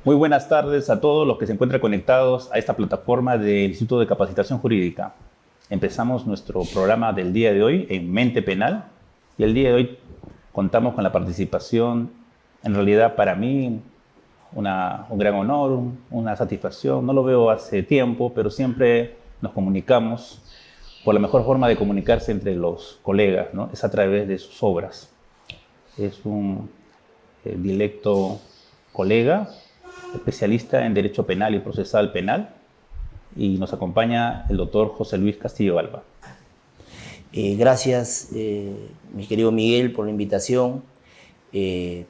Muy buenas tardes a todos los que se encuentran conectados a esta plataforma del Instituto de Capacitación Jurídica. Empezamos nuestro programa del día de hoy en Mente Penal y el día de hoy contamos con la participación, en realidad para mí, un gran honor, una satisfacción. No lo veo hace tiempo, pero siempre nos comunicamos por la mejor forma de comunicarse entre los colegas, ¿no? Es a través de sus obras. Es un directo colega, especialista en Derecho Penal y Procesal Penal, y nos acompaña el doctor José Luis Castillo Alba. Gracias, mi querido Miguel, por la invitación.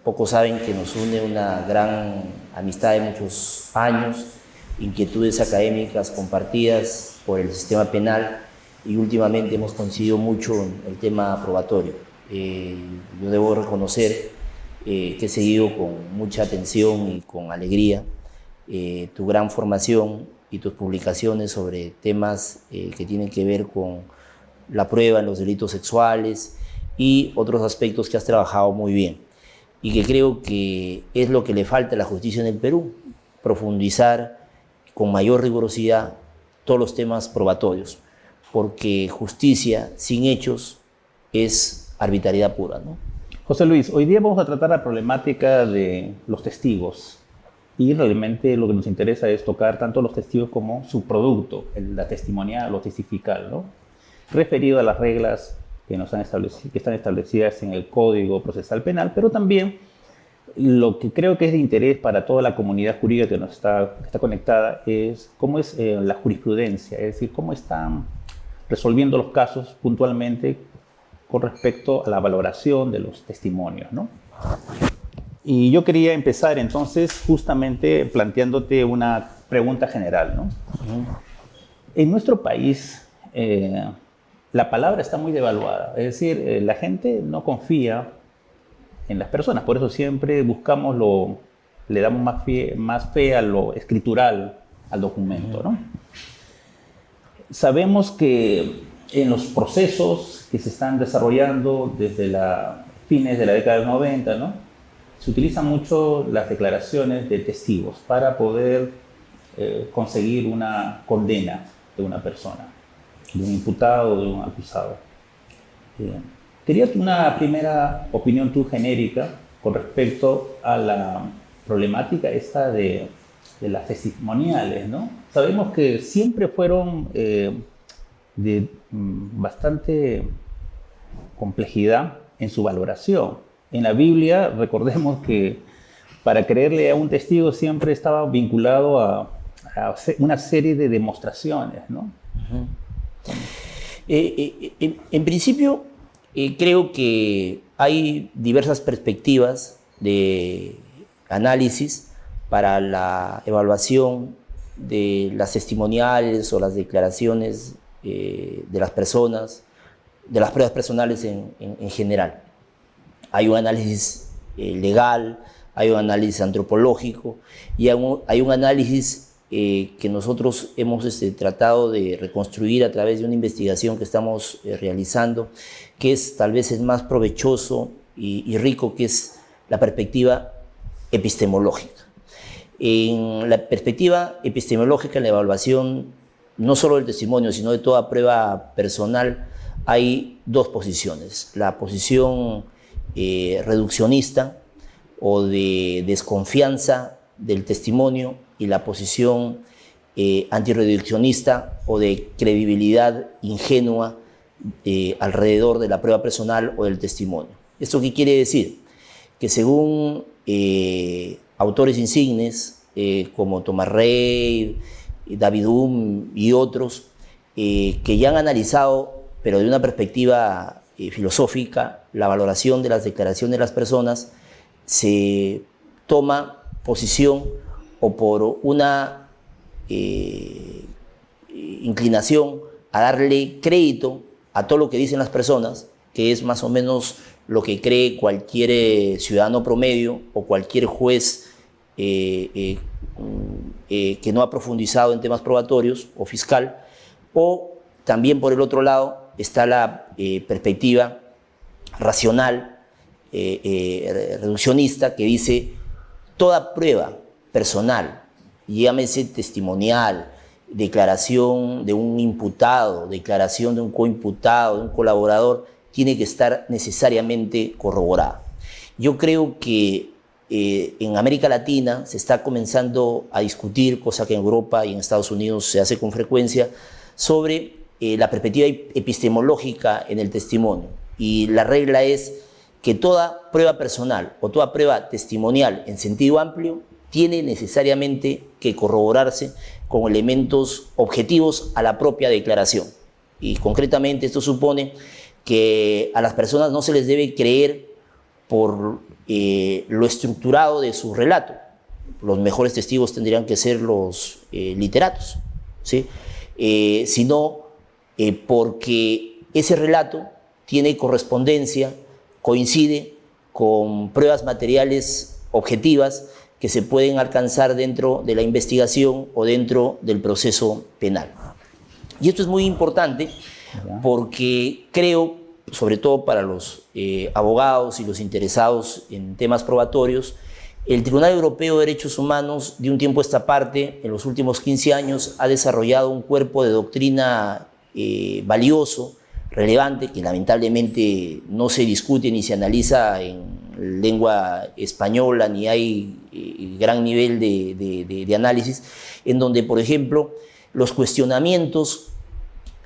Pocos saben que nos une una gran amistad de muchos años, inquietudes académicas compartidas por el sistema penal, y últimamente hemos coincidido mucho en el tema probatorio. Yo debo reconocer que he seguido con mucha atención y con alegría tu gran formación y tus publicaciones sobre temas que tienen que ver con la prueba en los delitos sexuales y otros aspectos que has trabajado muy bien, y que creo que es lo que le falta a la justicia en el Perú: profundizar con mayor rigurosidad todos los temas probatorios, porque justicia sin hechos es arbitrariedad pura, ¿no? José Luis, hoy día vamos a tratar la problemática de los testigos, y realmente lo que nos interesa es tocar tanto los testigos como su producto, la testimonial o testifical, ¿no? Referido a las reglas que están establecidas en el Código Procesal Penal, pero también lo que creo que es de interés para toda la comunidad jurídica que está conectada es cómo es la jurisprudencia, es decir, cómo están resolviendo los casos puntualmente con respecto a la valoración de los testimonios, ¿no? Y yo quería empezar entonces justamente planteándote una pregunta general, ¿no? En nuestro país la palabra está muy devaluada, es decir, la gente no confía en las personas, por eso siempre le damos más fe a lo escritural, al documento, ¿no? Sabemos que en los procesos que se están desarrollando desde fines de la década del 90, ¿no?, se utilizan mucho las declaraciones de testigos para poder conseguir una condena de una persona, de un imputado o de un acusado. Quería una primera opinión genérica con respecto a la problemática esta de las testimoniales, ¿no? Sabemos que siempre fueron de bastante complejidad en su valoración. En la Biblia, recordemos que para creerle a un testigo siempre estaba vinculado a una serie de demostraciones, ¿no? En principio, creo que hay diversas perspectivas de análisis para la evaluación de las testimoniales o las declaraciones de las personas, de las pruebas personales en general. Hay un análisis legal, hay un análisis antropológico y hay un análisis que nosotros hemos tratado de reconstruir a través de una investigación que estamos realizando, que es tal vez el más provechoso y rico, que es la perspectiva epistemológica. En la perspectiva epistemológica, en la evaluación no solo del testimonio, sino de toda prueba personal, hay dos posiciones: la posición reduccionista o de desconfianza del testimonio, y la posición antirreduccionista o de credibilidad ingenua alrededor de la prueba personal o del testimonio. ¿Esto qué quiere decir? Que según autores insignes como Tomás Rey, David Hume y otros, que ya han analizado, pero de una perspectiva filosófica, la valoración de las declaraciones de las personas, se toma posición o por una inclinación a darle crédito a todo lo que dicen las personas, que es más o menos lo que cree cualquier ciudadano promedio o cualquier juez que no ha profundizado en temas probatorios o fiscal, o también por el otro lado está la perspectiva racional, reduccionista, que dice toda prueba personal, llámese testimonial, declaración de un imputado, declaración de un coimputado, de un colaborador, tiene que estar necesariamente corroborada. Yo creo que en América Latina se está comenzando a discutir, cosa que en Europa y en Estados Unidos se hace con frecuencia, sobre la perspectiva epistemológica en el testimonio. Y la regla es que toda prueba personal o toda prueba testimonial en sentido amplio tiene necesariamente que corroborarse con elementos objetivos a la propia declaración. Y concretamente esto supone que a las personas no se les debe creer por lo estructurado de su relato. Los mejores testigos tendrían que ser los literatos, ¿sí? Sino porque ese relato tiene correspondencia, coincide con pruebas materiales objetivas que se pueden alcanzar dentro de la investigación o dentro del proceso penal. Y esto es muy importante porque creo, sobre todo para los abogados y los interesados en temas probatorios, el Tribunal Europeo de Derechos Humanos, de un tiempo a esta parte, en los últimos 15 años, ha desarrollado un cuerpo de doctrina valioso, relevante, que lamentablemente no se discute ni se analiza en lengua española, ni hay gran nivel de análisis, en donde, por ejemplo, los cuestionamientos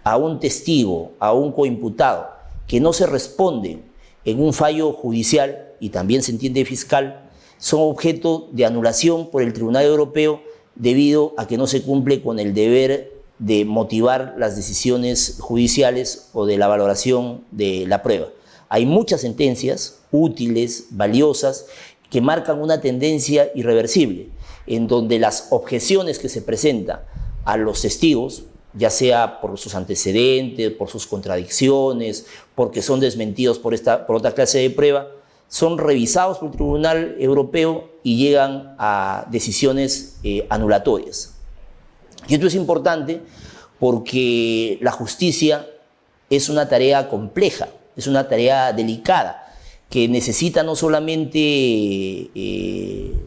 a un testigo, a un coimputado, que no se responden en un fallo judicial, y también se entiende fiscal, son objeto de anulación por el Tribunal Europeo debido a que no se cumple con el deber de motivar las decisiones judiciales o de la valoración de la prueba. Hay muchas sentencias útiles, valiosas, que marcan una tendencia irreversible, en donde las objeciones que se presentan a los testigos, ya sea por sus antecedentes, por sus contradicciones, porque son desmentidos por otra clase de prueba, son revisados por el Tribunal Europeo y llegan a decisiones anulatorias. Y esto es importante porque la justicia es una tarea compleja, es una tarea delicada, que necesita no solamente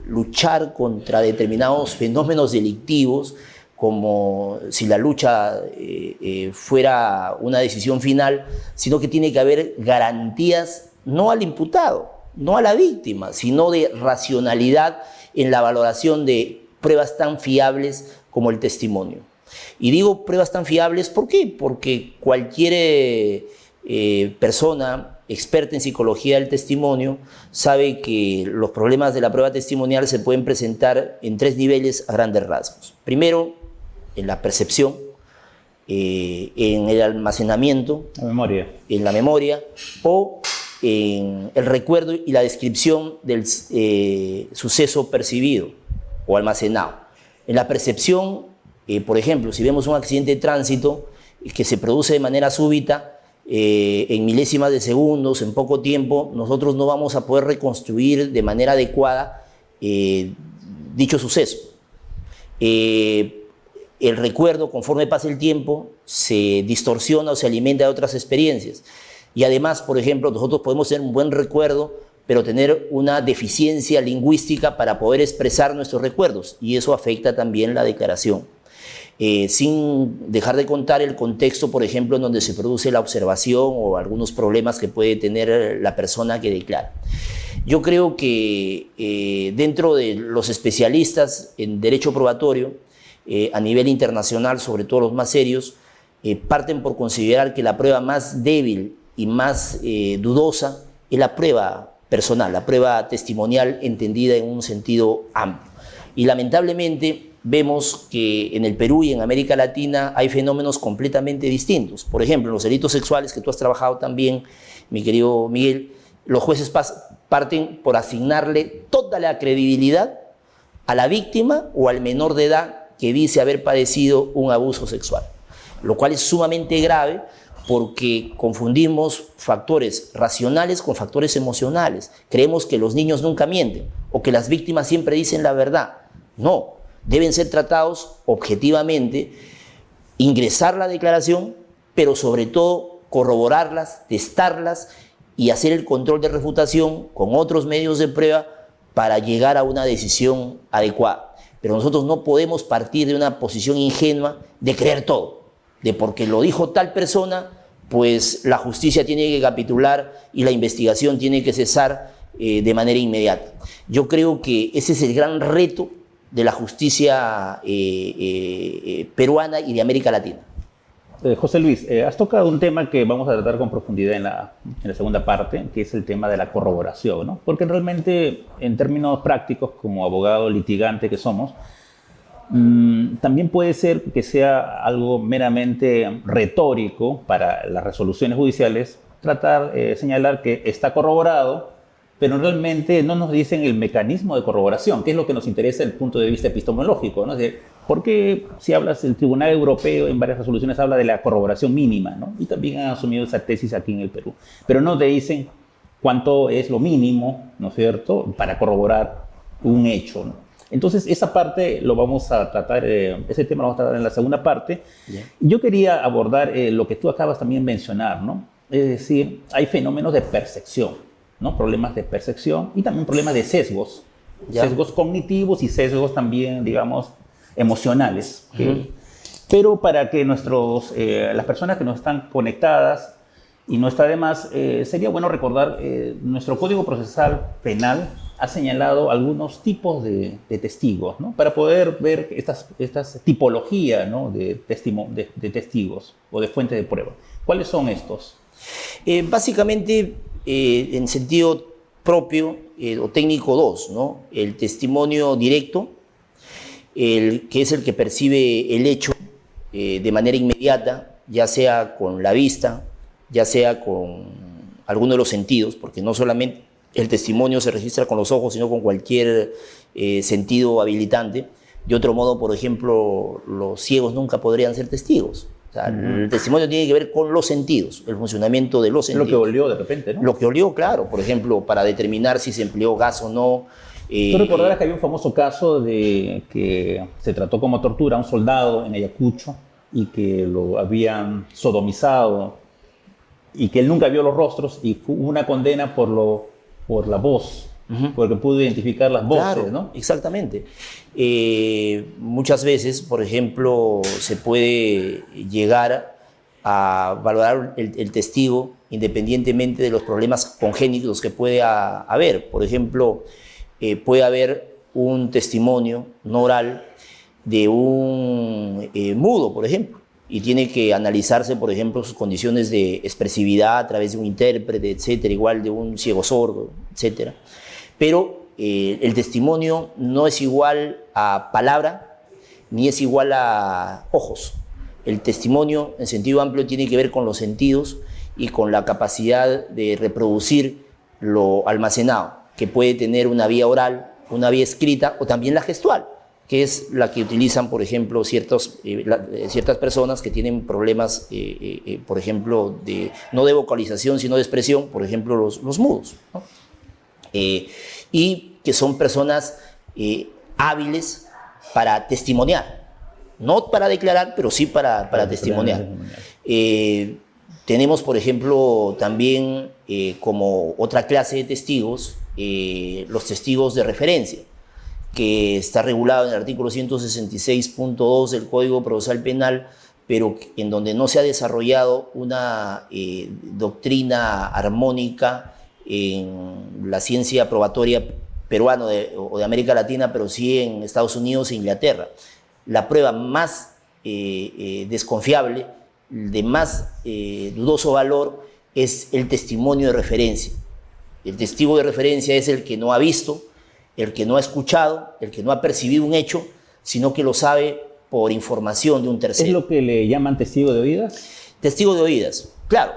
luchar contra determinados fenómenos delictivos, como si la lucha fuera una decisión final, sino que tiene que haber garantías no al imputado, no a la víctima, sino de racionalidad en la valoración de pruebas tan fiables como el testimonio. Y digo pruebas tan fiables, ¿por qué? Porque cualquier persona experta en psicología del testimonio sabe que los problemas de la prueba testimonial se pueden presentar en 3 niveles a grandes rasgos. Primero, en la percepción, en el almacenamiento, en la memoria, o en el recuerdo y la descripción del suceso percibido o almacenado. En la percepción, por ejemplo, si vemos un accidente de tránsito que se produce de manera súbita, en milésimas de segundos, en poco tiempo, nosotros no vamos a poder reconstruir de manera adecuada dicho suceso. El recuerdo, conforme pasa el tiempo, se distorsiona o se alimenta de otras experiencias. Y además, por ejemplo, nosotros podemos tener un buen recuerdo, pero tener una deficiencia lingüística para poder expresar nuestros recuerdos, y eso afecta también la declaración. Sin dejar de contar el contexto, por ejemplo, en donde se produce la observación o algunos problemas que puede tener la persona que declara. Yo creo que dentro de los especialistas en derecho probatorio, a nivel internacional, sobre todo los más serios, parten por considerar que la prueba más débil y más dudosa es la prueba personal, la prueba testimonial entendida en un sentido amplio. Y lamentablemente vemos que en el Perú y en América Latina hay fenómenos completamente distintos. Por ejemplo, en los delitos sexuales, que tú has trabajado también, mi querido Miguel, los jueces parten por asignarle toda la credibilidad a la víctima o al menor de edad que dice haber padecido un abuso sexual, lo cual es sumamente grave porque confundimos factores racionales con factores emocionales. Creemos que los niños nunca mienten o que las víctimas siempre dicen la verdad. No, deben ser tratados objetivamente, ingresar la declaración, pero sobre todo corroborarlas, testarlas y hacer el control de refutación con otros medios de prueba para llegar a una decisión adecuada. Pero nosotros no podemos partir de una posición ingenua de creer todo, de porque lo dijo tal persona, pues la justicia tiene que capitular y la investigación tiene que cesar de manera inmediata. Yo creo que ese es el gran reto de la justicia peruana y de América Latina. José Luis, has tocado un tema que vamos a tratar con profundidad en la segunda parte, que es el tema de la corroboración, ¿no? Porque realmente, en términos prácticos, como abogado litigante que somos, también puede ser que sea algo meramente retórico para las resoluciones judiciales, tratar, señalar que está corroborado, pero realmente no nos dicen el mecanismo de corroboración, que es lo que nos interesa desde el punto de vista epistemológico, ¿no? Porque si hablas del Tribunal Europeo, en varias resoluciones habla de la corroboración mínima, ¿no? Y también han asumido esa tesis aquí en el Perú. Pero no te dicen cuánto es lo mínimo, ¿no es cierto?, para corroborar un hecho, ¿no? Entonces, esa parte lo vamos a tratar, ese tema lo vamos a tratar en la segunda parte. Yeah. Yo quería abordar lo que tú acabas también de mencionar, ¿no? Es decir, hay fenómenos de percepción, ¿no? Problemas de percepción y también problemas de sesgos, yeah, sesgos cognitivos y sesgos también, digamos, emocionales. Pero para que las personas que nos están conectadas, y no está de más, sería bueno recordar, nuestro Código Procesal Penal ha señalado algunos tipos de testigos, ¿no? Para poder ver estas tipologías, ¿no?, de testigos o de fuentes de prueba. ¿Cuáles son estos? Básicamente, en sentido propio o técnico, dos, ¿no? El testimonio directo, que es el que percibe el hecho de manera inmediata, ya sea con la vista, ya sea con alguno de los sentidos, porque no solamente el testimonio se registra con los ojos, sino con cualquier sentido habilitante. De otro modo, por ejemplo, los ciegos nunca podrían ser testigos. O sea, el testimonio tiene que ver con los sentidos, el funcionamiento de los sentidos. Lo que olió de repente, ¿no? Lo que olió, claro. Por ejemplo, para determinar si se empleó gas o no. Tú recordarás que había un famoso caso de que se trató como tortura a un soldado en Ayacucho y que lo habían sodomizado y que él nunca vio los rostros y hubo una condena por la voz, porque pudo identificar las voces, claro, ¿no? Exactamente. Muchas veces, por ejemplo, se puede llegar a valorar el testigo independientemente de los problemas congénitos que pueda haber. Por ejemplo, puede haber un testimonio no oral de un mudo, por ejemplo, y tiene que analizarse, por ejemplo, sus condiciones de expresividad a través de un intérprete, etcétera, igual de un ciego sordo, etcétera. Pero el testimonio no es igual a palabra, ni es igual a ojos. El testimonio, en sentido amplio, tiene que ver con los sentidos y con la capacidad de reproducir lo almacenado, que puede tener una vía oral, una vía escrita o también la gestual, que es la que utilizan, por ejemplo, ciertas personas que tienen problemas, por ejemplo, no de vocalización, sino de expresión, por ejemplo, los mudos, ¿no? Y que son personas hábiles para testimoniar, no para declarar, pero sí para testimoniar. Tenemos, por ejemplo, también como otra clase de testigos, los testigos de referencia, que está regulado en el artículo 166.2 del Código Procesal Penal, pero en donde no se ha desarrollado una doctrina armónica en la ciencia probatoria peruana o de América Latina, pero sí en Estados Unidos e Inglaterra. La prueba más desconfiable, de más dudoso valor, es el testimonio de referencia. El testigo de referencia es el que no ha visto, el que no ha escuchado, el que no ha percibido un hecho, sino que lo sabe por información de un tercero. ¿Es lo que le llaman testigo de oídas? Testigo de oídas, claro.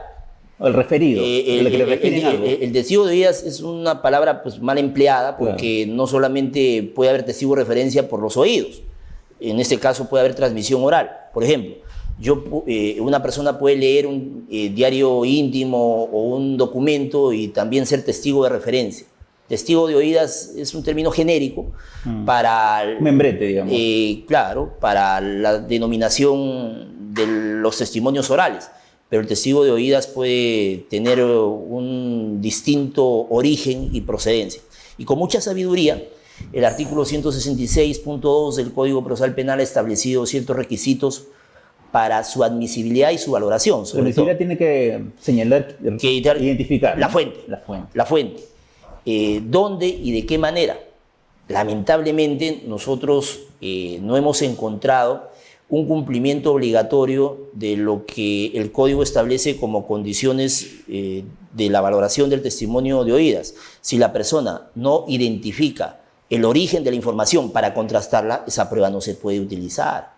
O el referido, el que le refieren algo. El testigo de oídas es una palabra pues, mal empleada porque no solamente puede haber testigo de referencia por los oídos, en este caso puede haber transmisión oral. Por ejemplo, una persona puede leer un diario íntimo o un documento y también ser testigo de referencia. testigo de oídas es un término genérico para... Membrete, digamos. Claro, para la denominación de los testimonios orales, pero el testigo de oídas puede tener un distinto origen y procedencia. Y con mucha sabiduría, el artículo 166.2 del Código Procesal Penal ha establecido ciertos requisitos para su admisibilidad y su valoración. La admisibilidad tiene que señalar, identificar la ¿no? fuente. La fuente. ¿Dónde y de qué manera? Lamentablemente nosotros no hemos encontrado un cumplimiento obligatorio de lo que el Código establece como condiciones de la valoración del testimonio de oídas. Si la persona no identifica el origen de la información para contrastarla, esa prueba no se puede utilizar.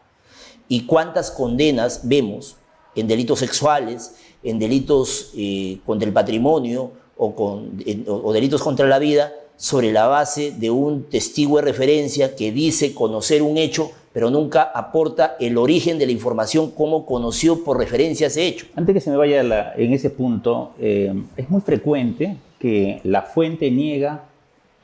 ¿Y cuántas condenas vemos en delitos sexuales, en delitos contra el patrimonio o delitos contra la vida sobre la base de un testigo de referencia que dice conocer un hecho, pero nunca aporta el origen de la información, cómo conoció por referencia ese hecho? Antes que se me vaya en ese punto, es muy frecuente que la fuente niega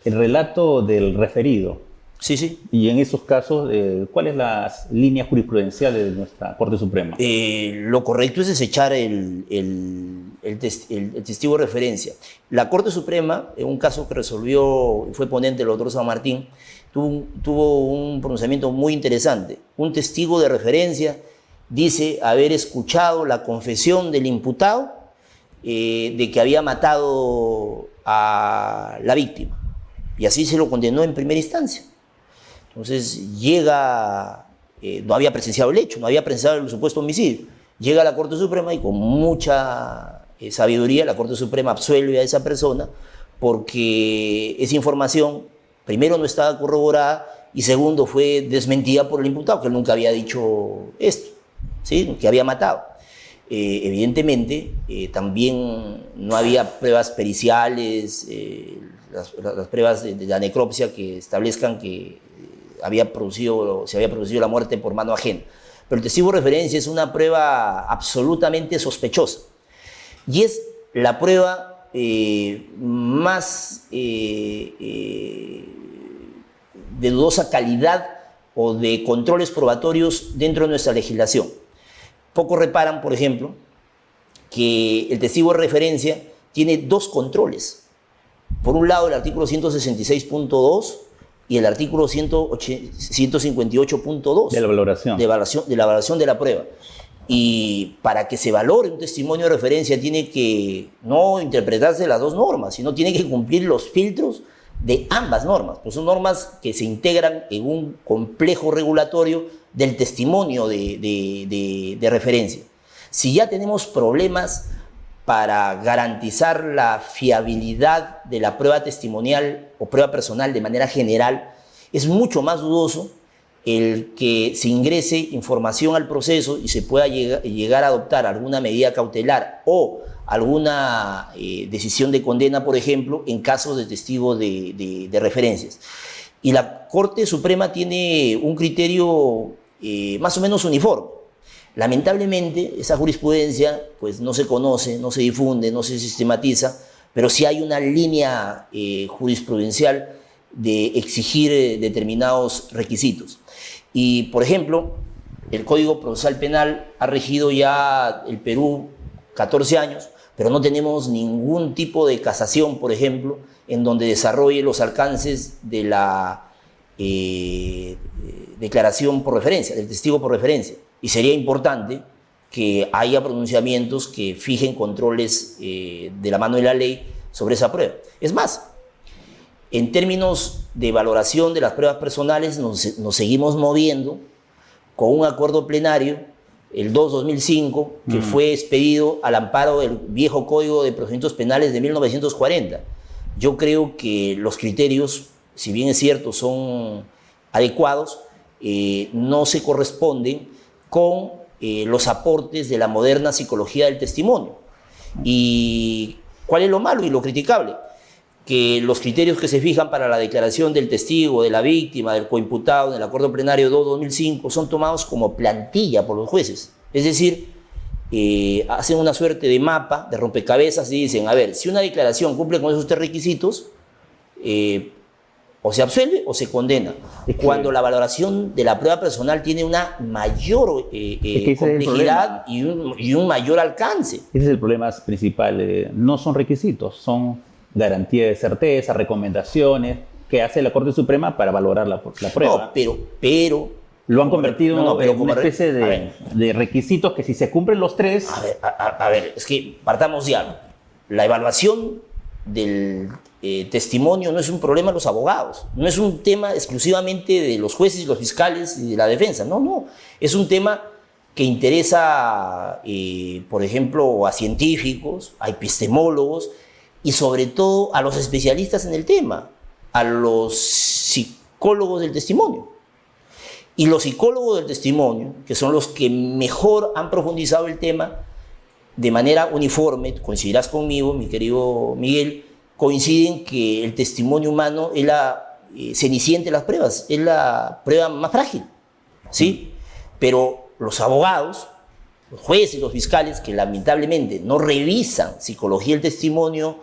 el relato del referido. Sí, sí. Y en esos casos, ¿cuáles son las líneas jurisprudenciales de nuestra Corte Suprema? Lo correcto es desechar el testigo de referencia. La Corte Suprema, en un caso que resolvió, fue ponente el doctor San Martín, tuvo un pronunciamiento muy interesante. Un testigo de referencia dice haber escuchado la confesión del imputado de que había matado a la víctima. Y así se lo condenó en primera instancia. Entonces llega, no había presenciado el hecho, no había presenciado el supuesto homicidio. Llega a la Corte Suprema y con mucha sabiduría la Corte Suprema absuelve a esa persona porque esa información, primero, no estaba corroborada y segundo, fue desmentida por el imputado, que él nunca había dicho esto, ¿sí? Que había matado. Evidentemente, también no había pruebas periciales, las pruebas de la necropsia que establezcan que se había producido la muerte por mano ajena. Pero el testigo de referencia es una prueba absolutamente sospechosa y es la prueba más de dudosa calidad o de controles probatorios dentro de nuestra legislación. Pocos reparan, por ejemplo, que el testigo de referencia tiene dos controles. Por un lado, el artículo 166.2 y el artículo 158.2 de la valoración. De la valoración de la prueba. Y para que se valore un testimonio de referencia tiene que no interpretarse las dos normas, sino tiene que cumplir los filtros de ambas normas. Pues son normas que se integran en un complejo regulatorio del testimonio de referencia. Si ya tenemos problemas para garantizar la fiabilidad de la prueba testimonial o prueba personal de manera general, es mucho más dudoso el que se ingrese información al proceso y se pueda llegar a adoptar alguna medida cautelar o alguna decisión de condena, por ejemplo, en casos de testigo de referencias. Y la Corte Suprema tiene un criterio más o menos uniforme. Lamentablemente, esa jurisprudencia pues, no se conoce, no se difunde, no se sistematiza, pero sí hay una línea jurisprudencial de exigir determinados requisitos. Y, por ejemplo, el Código Procesal Penal ha regido ya el Perú 14 años, pero no tenemos ningún tipo de casación, por ejemplo, en donde desarrolle los alcances de la declaración por referencia, del testigo por referencia. Y sería importante que haya pronunciamientos que fijen controles de la mano de la ley sobre esa prueba. Es más, en términos de valoración de las pruebas personales, nos seguimos moviendo con un acuerdo plenario, el 2/2005, que fue expedido al amparo del viejo Código de Procedimientos Penales de 1940. Yo creo que los criterios, si bien es cierto, son adecuados, no se corresponden con los aportes de la moderna psicología del testimonio. ¿Y cuál es lo malo y lo criticable? Que los criterios que se fijan para la declaración del testigo, de la víctima, del coimputado en el acuerdo plenario 2/2005 son tomados como plantilla por los jueces. Es decir, hacen una suerte de mapa, de rompecabezas y dicen, a ver, si una declaración cumple con esos tres requisitos, o se absuelve o se condena. Es que- Cuando la valoración de la prueba personal tiene una mayor que ese es el complejidad y un mayor alcance. Ese es el problema principal. No son requisitos, son garantía de certeza, recomendaciones que hace la Corte Suprema para valorar la prueba. No, pero Lo han convertido pero en como una especie a ver, de requisitos que si se cumplen los tres, a ver, es que partamos de algo. La evaluación del testimonio no es un problema de los abogados, no es un tema exclusivamente de los jueces y los fiscales y de la defensa, no, es un tema que interesa, por ejemplo, a científicos, a epistemólogos y sobre todo a los especialistas en el tema, a los psicólogos del testimonio. Y los psicólogos del testimonio, que son los que mejor han profundizado el tema, de manera uniforme, coincidirás conmigo, mi querido Miguel, coinciden que el testimonio humano es la cenicienta de las pruebas, es la prueba más frágil, ¿sí? Pero los abogados, los jueces, los fiscales, que lamentablemente no revisan psicología del testimonio,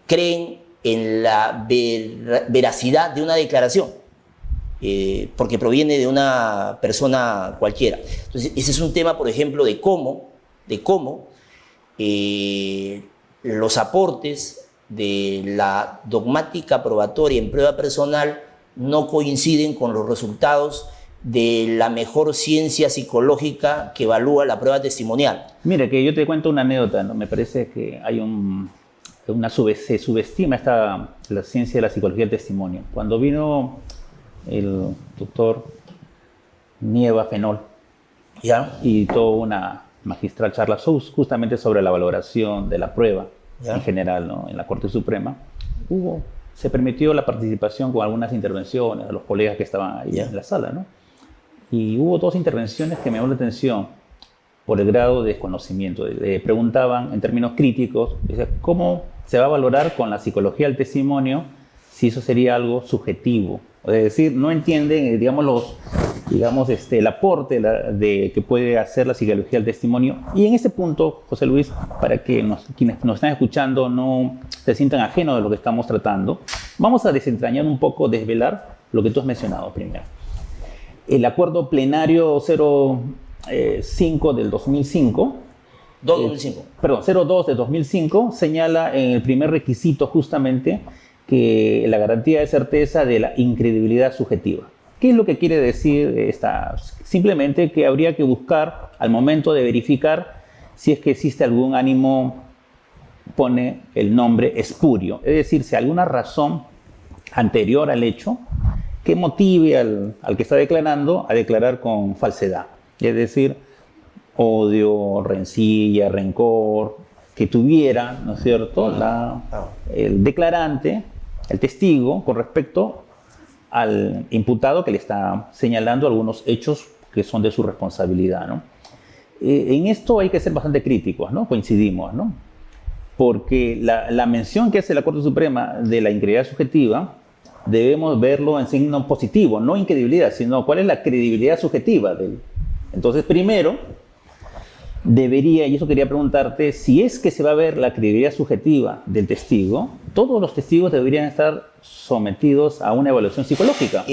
creen en la veracidad de una declaración, porque proviene de una persona cualquiera. Entonces, ese es un tema, por ejemplo, de cómo los aportes de la dogmática probatoria en prueba personal no coinciden con los resultados de la mejor ciencia psicológica que evalúa la prueba testimonial. mira que yo te cuento una anécdota, ¿no? Me parece que hay se subestima la ciencia de la psicología del testimonio. Cuando vino el doctor Nieva Fenol ¿Ya? y toda una magistral charla justamente sobre la valoración de la prueba ¿Ya? en general, ¿no? En la Corte Suprema, se permitió la participación con algunas intervenciones de los colegas que estaban ahí ¿Ya? en la sala, ¿no? Y hubo dos intervenciones que me llamó la atención por el grado de desconocimiento. Le preguntaban en términos críticos, dice, ¿cómo se va a valorar con la psicología del testimonio si eso sería algo subjetivo? Es decir, no entienden, el aporte que puede hacer la psicología del testimonio. Y en ese punto, José Luis, para que quienes nos están escuchando no se sientan ajenos de lo que estamos tratando, vamos a desentrañar un poco, desvelar lo que tú has mencionado primero. El acuerdo plenario 05 del 2005, 2005. perdón, 02 de 2005, señala en el primer requisito justamente que la garantía de certeza de la incredibilidad subjetiva. ¿Qué es lo que quiere decir simplemente que habría que buscar al momento de verificar si es que existe algún ánimo, pone el nombre espurio, es decir, si alguna razón anterior al hecho que motive al que está declarando a declarar con falsedad, es decir, odio, rencilla, rencor, que tuviera, ¿no es cierto?, el declarante, el testigo, con respecto al imputado que le está señalando algunos hechos que son de su responsabilidad, ¿no? En esto hay que ser bastante críticos, ¿no? Coincidimos, ¿no? Porque la mención que hace la Corte Suprema de la incredibilidad subjetiva debemos verlo en signo positivo, no incredibilidad, sino cuál es la credibilidad subjetiva de él. Entonces, primero, debería, y eso quería preguntarte, si es que se va a ver la credibilidad subjetiva del testigo, todos los testigos deberían estar sometidos a una evaluación psicológica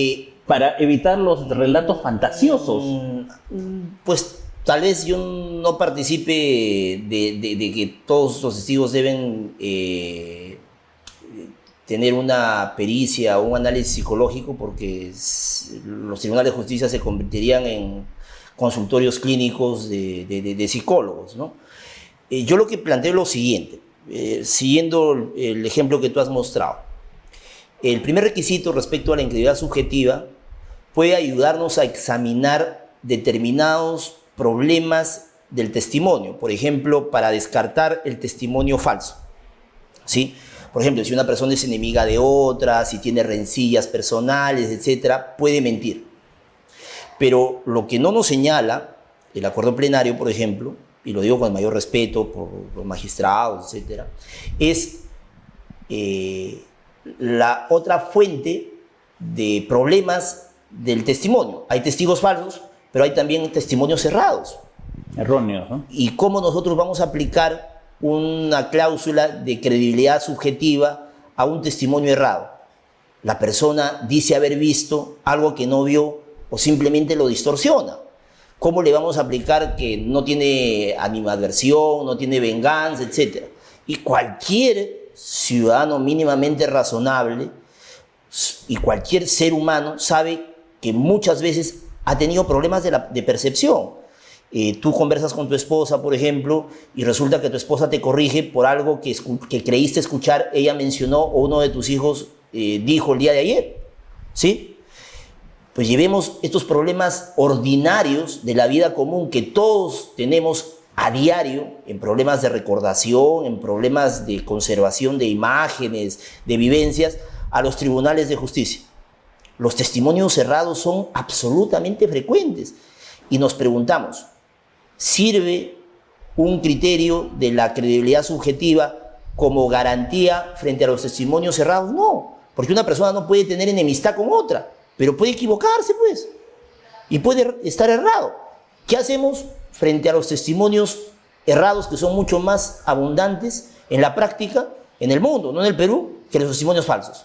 para evitar los relatos fantasiosos. Pues tal vez yo no participe de que todos los testigos deben tener una pericia o un análisis psicológico, porque los tribunales de justicia se convertirían en consultorios clínicos de psicólogos, ¿no? Yo lo que planteo es lo siguiente, siguiendo el ejemplo que tú has mostrado. El primer requisito respecto a la incredibilidad subjetiva puede ayudarnos a examinar determinados problemas del testimonio, por ejemplo, para descartar el testimonio falso, ¿sí? Por ejemplo, si una persona es enemiga de otra, si tiene rencillas personales, etcétera, puede mentir. Pero lo que no nos señala el acuerdo plenario, por ejemplo, y lo digo con el mayor respeto por los magistrados, etcétera, es la otra fuente de problemas del testimonio. Hay testigos falsos, pero hay también testimonios cerrados. Erróneos, ¿no? ¿Y cómo nosotros vamos a aplicar una cláusula de credibilidad subjetiva a un testimonio errado? la persona dice haber visto algo que no vio o simplemente lo distorsiona. ¿Cómo le vamos a aplicar que no tiene animadversión, no tiene venganza, etcétera? Y cualquier ciudadano mínimamente razonable y cualquier ser humano sabe que muchas veces ha tenido problemas de percepción. Tú conversas con tu esposa, por ejemplo, y resulta que tu esposa te corrige por algo que creíste escuchar, ella mencionó o uno de tus hijos dijo el día de ayer, ¿sí? Pues llevemos estos problemas ordinarios de la vida común que todos tenemos a diario, en problemas de recordación, en problemas de conservación de imágenes, de vivencias, a los tribunales de justicia. Los testimonios cerrados son absolutamente frecuentes y nos preguntamos, ¿sirve un criterio de la credibilidad subjetiva como garantía frente a los testimonios cerrados? No, porque una persona no puede tener enemistad con otra, pero puede equivocarse, pues, y puede estar errado. ¿Qué hacemos frente a los testimonios errados que son mucho más abundantes en la práctica, en el mundo, no en el Perú, que los testimonios falsos?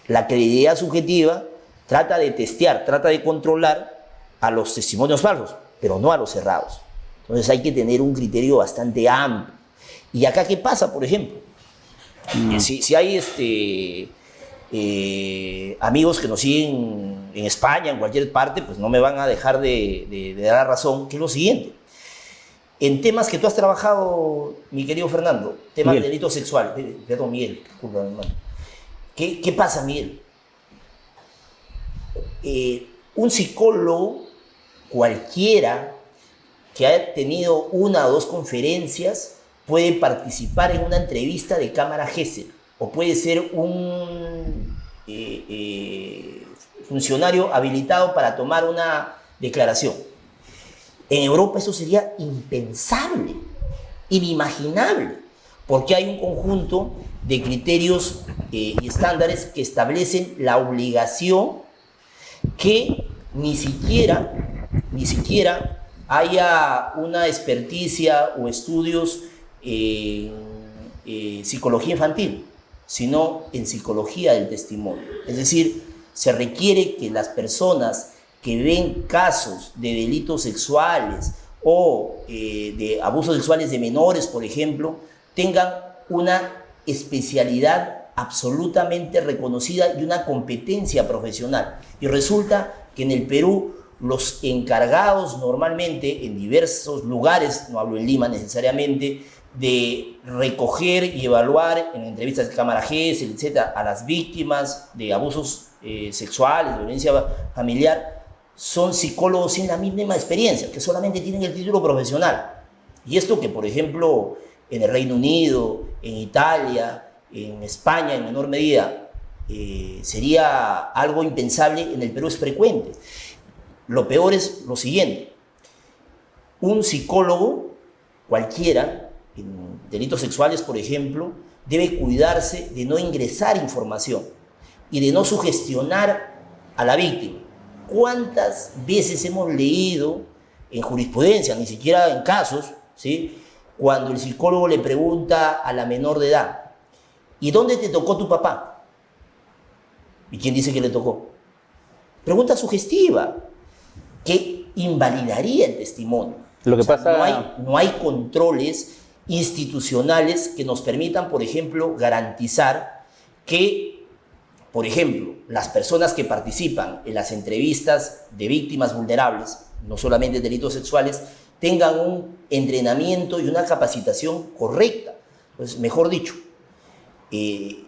La credibilidad subjetiva trata de testear, trata de controlar a los testimonios falsos, pero no a los cerrados. Entonces hay que tener un criterio bastante amplio. ¿Y acá qué pasa, por ejemplo? Si hay amigos que nos siguen en España, en cualquier parte, pues no me van a dejar de dar la razón, que es lo siguiente. En temas que tú has trabajado, mi querido Fernando, temas Miguel. de delitos sexuales, perdón, Miguel, disculpa, hermano. ¿Qué pasa, Miguel? Un psicólogo cualquiera que haya tenido una o dos conferencias puede participar en una entrevista de cámara Gesell o puede ser un funcionario habilitado para tomar una declaración. En Europa eso sería impensable, inimaginable, porque hay un conjunto de criterios y estándares que establecen la obligación que ni siquiera haya una experticia o estudios en psicología infantil, sino en psicología del testimonio. Es decir, se requiere que las personas que ven casos de delitos sexuales o de abusos sexuales de menores, por ejemplo, tengan una especialidad absolutamente reconocida y una competencia profesional. Y resulta que en el Perú los encargados normalmente en diversos lugares, no hablo en Lima necesariamente, de recoger y evaluar en entrevistas de cámara Gesell, etcétera, a las víctimas de abusos sexuales, de violencia familiar, son psicólogos sin la mínima experiencia, que solamente tienen el título profesional. Y esto que, por ejemplo, en el Reino Unido, en Italia, en España, en menor medida, sería algo impensable, en el Perú es frecuente. Lo peor es lo siguiente: un psicólogo cualquiera, en delitos sexuales, por ejemplo, debe cuidarse de no ingresar información y de no sugestionar a la víctima. ¿Cuántas veces hemos leído en jurisprudencia, ni siquiera en casos, ¿sí?, cuando el psicólogo le pregunta a la menor de edad, ¿y dónde te tocó tu papá? ¿Y quién dice que le tocó? Pregunta sugestiva que invalidaría el testimonio. Lo que pasa... no hay controles institucionales que nos permitan, por ejemplo, garantizar que, por ejemplo, las personas que participan en las entrevistas de víctimas vulnerables, no solamente delitos sexuales, tengan un entrenamiento y una capacitación correcta. Entonces, mejor dicho,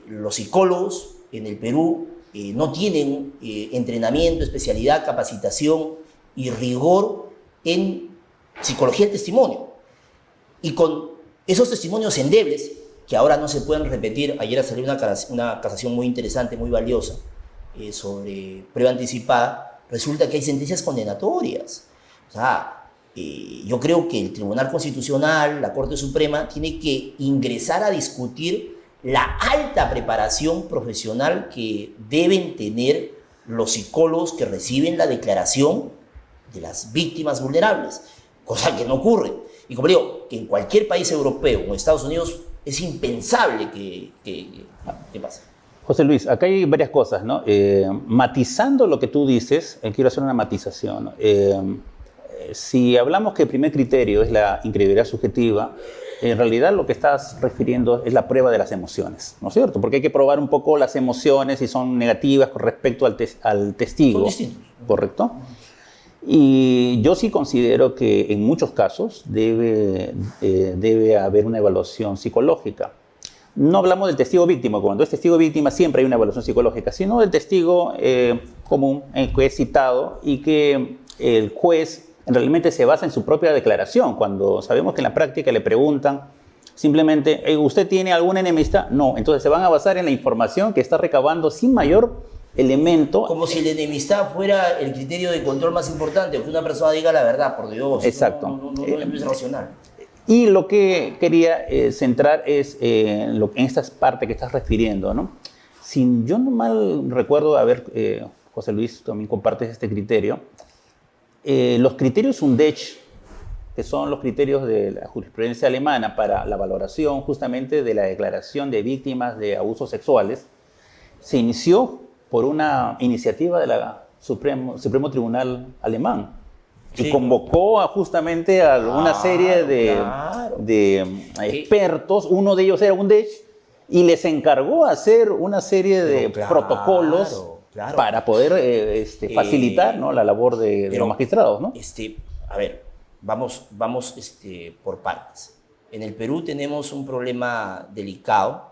los psicólogos en el Perú no tienen entrenamiento, especialidad, capacitación y rigor en psicología del testimonio. Y con esos testimonios endebles, que ahora no se pueden repetir, ayer salió una casación muy interesante, muy valiosa, sobre prueba anticipada, resulta que hay sentencias condenatorias. O sea, yo creo que el Tribunal Constitucional, la Corte Suprema, tiene que ingresar a discutir la alta preparación profesional que deben tener los psicólogos que reciben la declaración de las víctimas vulnerables, cosa que no ocurre. Y como digo, que en cualquier país europeo o en Estados Unidos es impensable que pase. José Luis, acá hay varias cosas, ¿no? Matizando lo que tú dices, quiero hacer una matización, ¿no? Si hablamos que el primer criterio es la incredibilidad subjetiva, en realidad lo que estás refiriendo es la prueba de las emociones, ¿no es cierto? Porque hay que probar un poco las emociones si son negativas con respecto al testigo. Son distintos. ¿Correcto? Y yo sí considero que en muchos casos debe haber una evaluación psicológica. No hablamos del testigo víctima, cuando es testigo víctima siempre hay una evaluación psicológica, sino del testigo común que es citado y que el juez realmente se basa en su propia declaración. Cuando sabemos que en la práctica le preguntan simplemente, ¿usted tiene alguna enemistad? No, entonces se van a basar en la información que está recabando sin mayor elemento. Como si la enemistad fuera el criterio de control más importante, que una persona diga la verdad, por Dios. Exacto. No es racional. Y lo que quería centrar es en esta parte que estás refiriendo, ¿no? Si yo no mal recuerdo, a ver, José Luis, también compartes este criterio, los criterios UNDECH, que son los criterios de la jurisprudencia alemana para la valoración justamente de la declaración de víctimas de abusos sexuales, se inició por una iniciativa del Supremo Tribunal alemán. Sí. Y convocó justamente a una serie de expertos, uno de ellos era UNDECH, y les encargó hacer una serie de protocolos para poder facilitar, ¿no?, la labor de los magistrados, ¿no? A ver, vamos por partes. En el Perú tenemos un problema delicado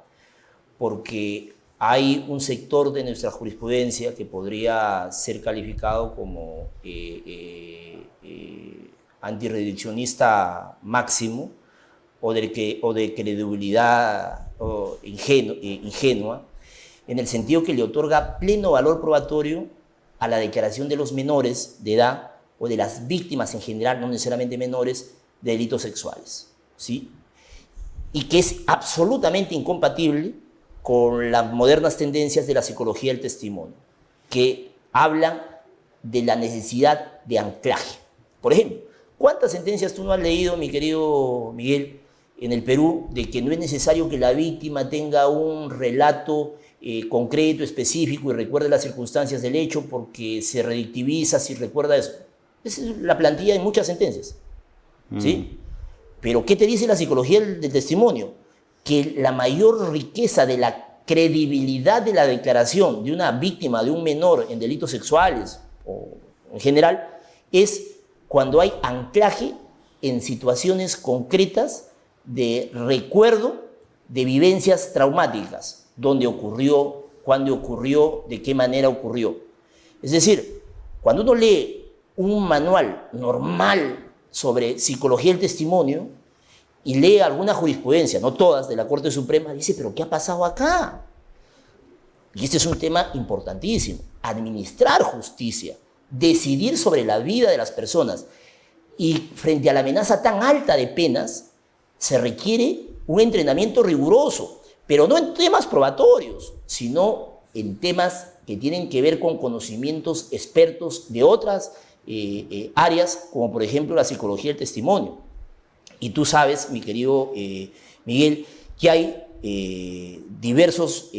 porque hay un sector de nuestra jurisprudencia que podría ser calificado como antirreduccionista máximo o de credibilidad ingenua, en el sentido que le otorga pleno valor probatorio a la declaración de los menores de edad o de las víctimas en general, no necesariamente menores, de delitos sexuales, ¿sí? Y que es absolutamente incompatible con las modernas tendencias de la psicología del testimonio, que hablan de la necesidad de anclaje. Por ejemplo, ¿cuántas sentencias tú no has leído, mi querido Miguel, en el Perú, de que no es necesario que la víctima tenga un relato concreto, específico y recuerde las circunstancias del hecho porque se redictiviza si recuerda eso? Esa es la plantilla en muchas sentencias, ¿sí? Pero ¿qué te dice la psicología del testimonio? Que la mayor riqueza de la credibilidad de la declaración de una víctima, de un menor en delitos sexuales o en general, es cuando hay anclaje en situaciones concretas de recuerdo de vivencias traumáticas, dónde ocurrió, cuándo ocurrió, de qué manera ocurrió. Es decir, cuando uno lee un manual normal sobre psicología del testimonio y lee alguna jurisprudencia, no todas, de la Corte Suprema, dice, ¿pero qué ha pasado acá? Y este es un tema importantísimo. Administrar justicia, decidir sobre la vida de las personas. Y frente a la amenaza tan alta de penas, se requiere un entrenamiento riguroso, pero no en temas probatorios, sino en temas que tienen que ver con conocimientos expertos de otras áreas, como por ejemplo la psicología del testimonio. Y tú sabes, mi querido Miguel, que hay diversos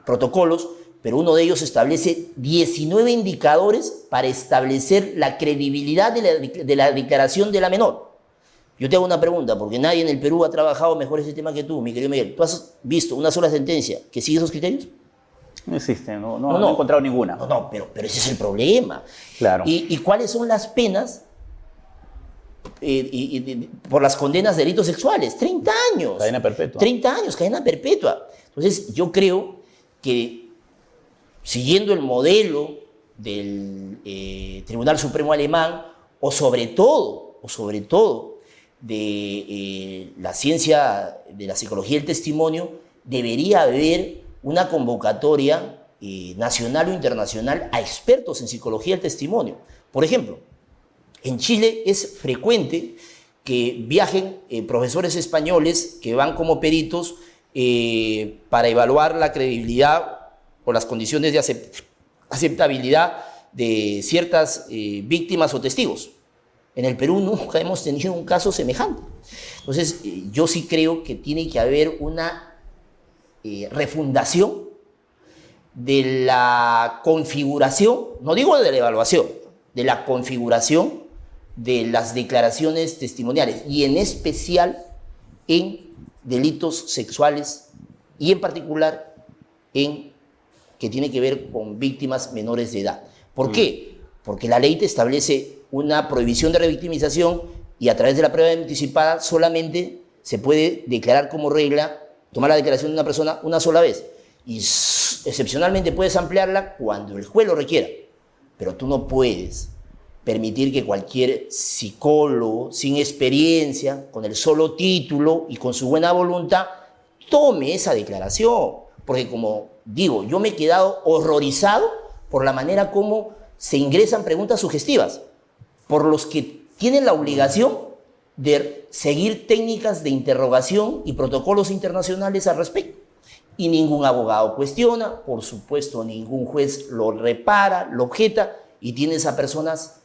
protocolos, pero uno de ellos establece 19 indicadores para establecer la credibilidad de la declaración de la menor. Yo te hago una pregunta, porque nadie en el Perú ha trabajado mejor ese tema que tú, mi querido Miguel. ¿Tú has visto una sola sentencia que sigue esos criterios? No existe, no he encontrado ninguna. No, pero ese es el problema. Claro. ¿Y cuáles son las penas por las condenas de delitos sexuales? 30 años. Cadena perpetua. 30 años, cadena perpetua. Entonces, yo creo que siguiendo el modelo del Tribunal Supremo Alemán, o sobre todo de la ciencia de la psicología del testimonio, debería haber una convocatoria nacional o internacional a expertos en psicología del testimonio. Por ejemplo, en Chile es frecuente que viajen profesores españoles que van como peritos para evaluar la credibilidad o las condiciones de aceptabilidad de ciertas víctimas o testigos. En el Perú nunca hemos tenido un caso semejante. Entonces, yo sí creo que tiene que haber una refundación de la configuración, no digo de la evaluación, de la configuración de las declaraciones testimoniales y en especial en delitos sexuales y en particular en que tiene que ver con víctimas menores de edad. ¿Por qué? Porque la ley te establece una prohibición de revictimización y a través de la prueba anticipada solamente se puede declarar como regla tomar la declaración de una persona una sola vez y excepcionalmente puedes ampliarla cuando el juez lo requiera, pero tú no puedes permitir que cualquier psicólogo sin experiencia, con el solo título y con su buena voluntad, tome esa declaración. Porque como digo, yo me he quedado horrorizado por la manera como se ingresan preguntas sugestivas, por los que tienen la obligación de seguir técnicas de interrogación y protocolos internacionales al respecto. Y ningún abogado cuestiona, por supuesto, ningún juez lo repara, lo objeta, y tienes a personas,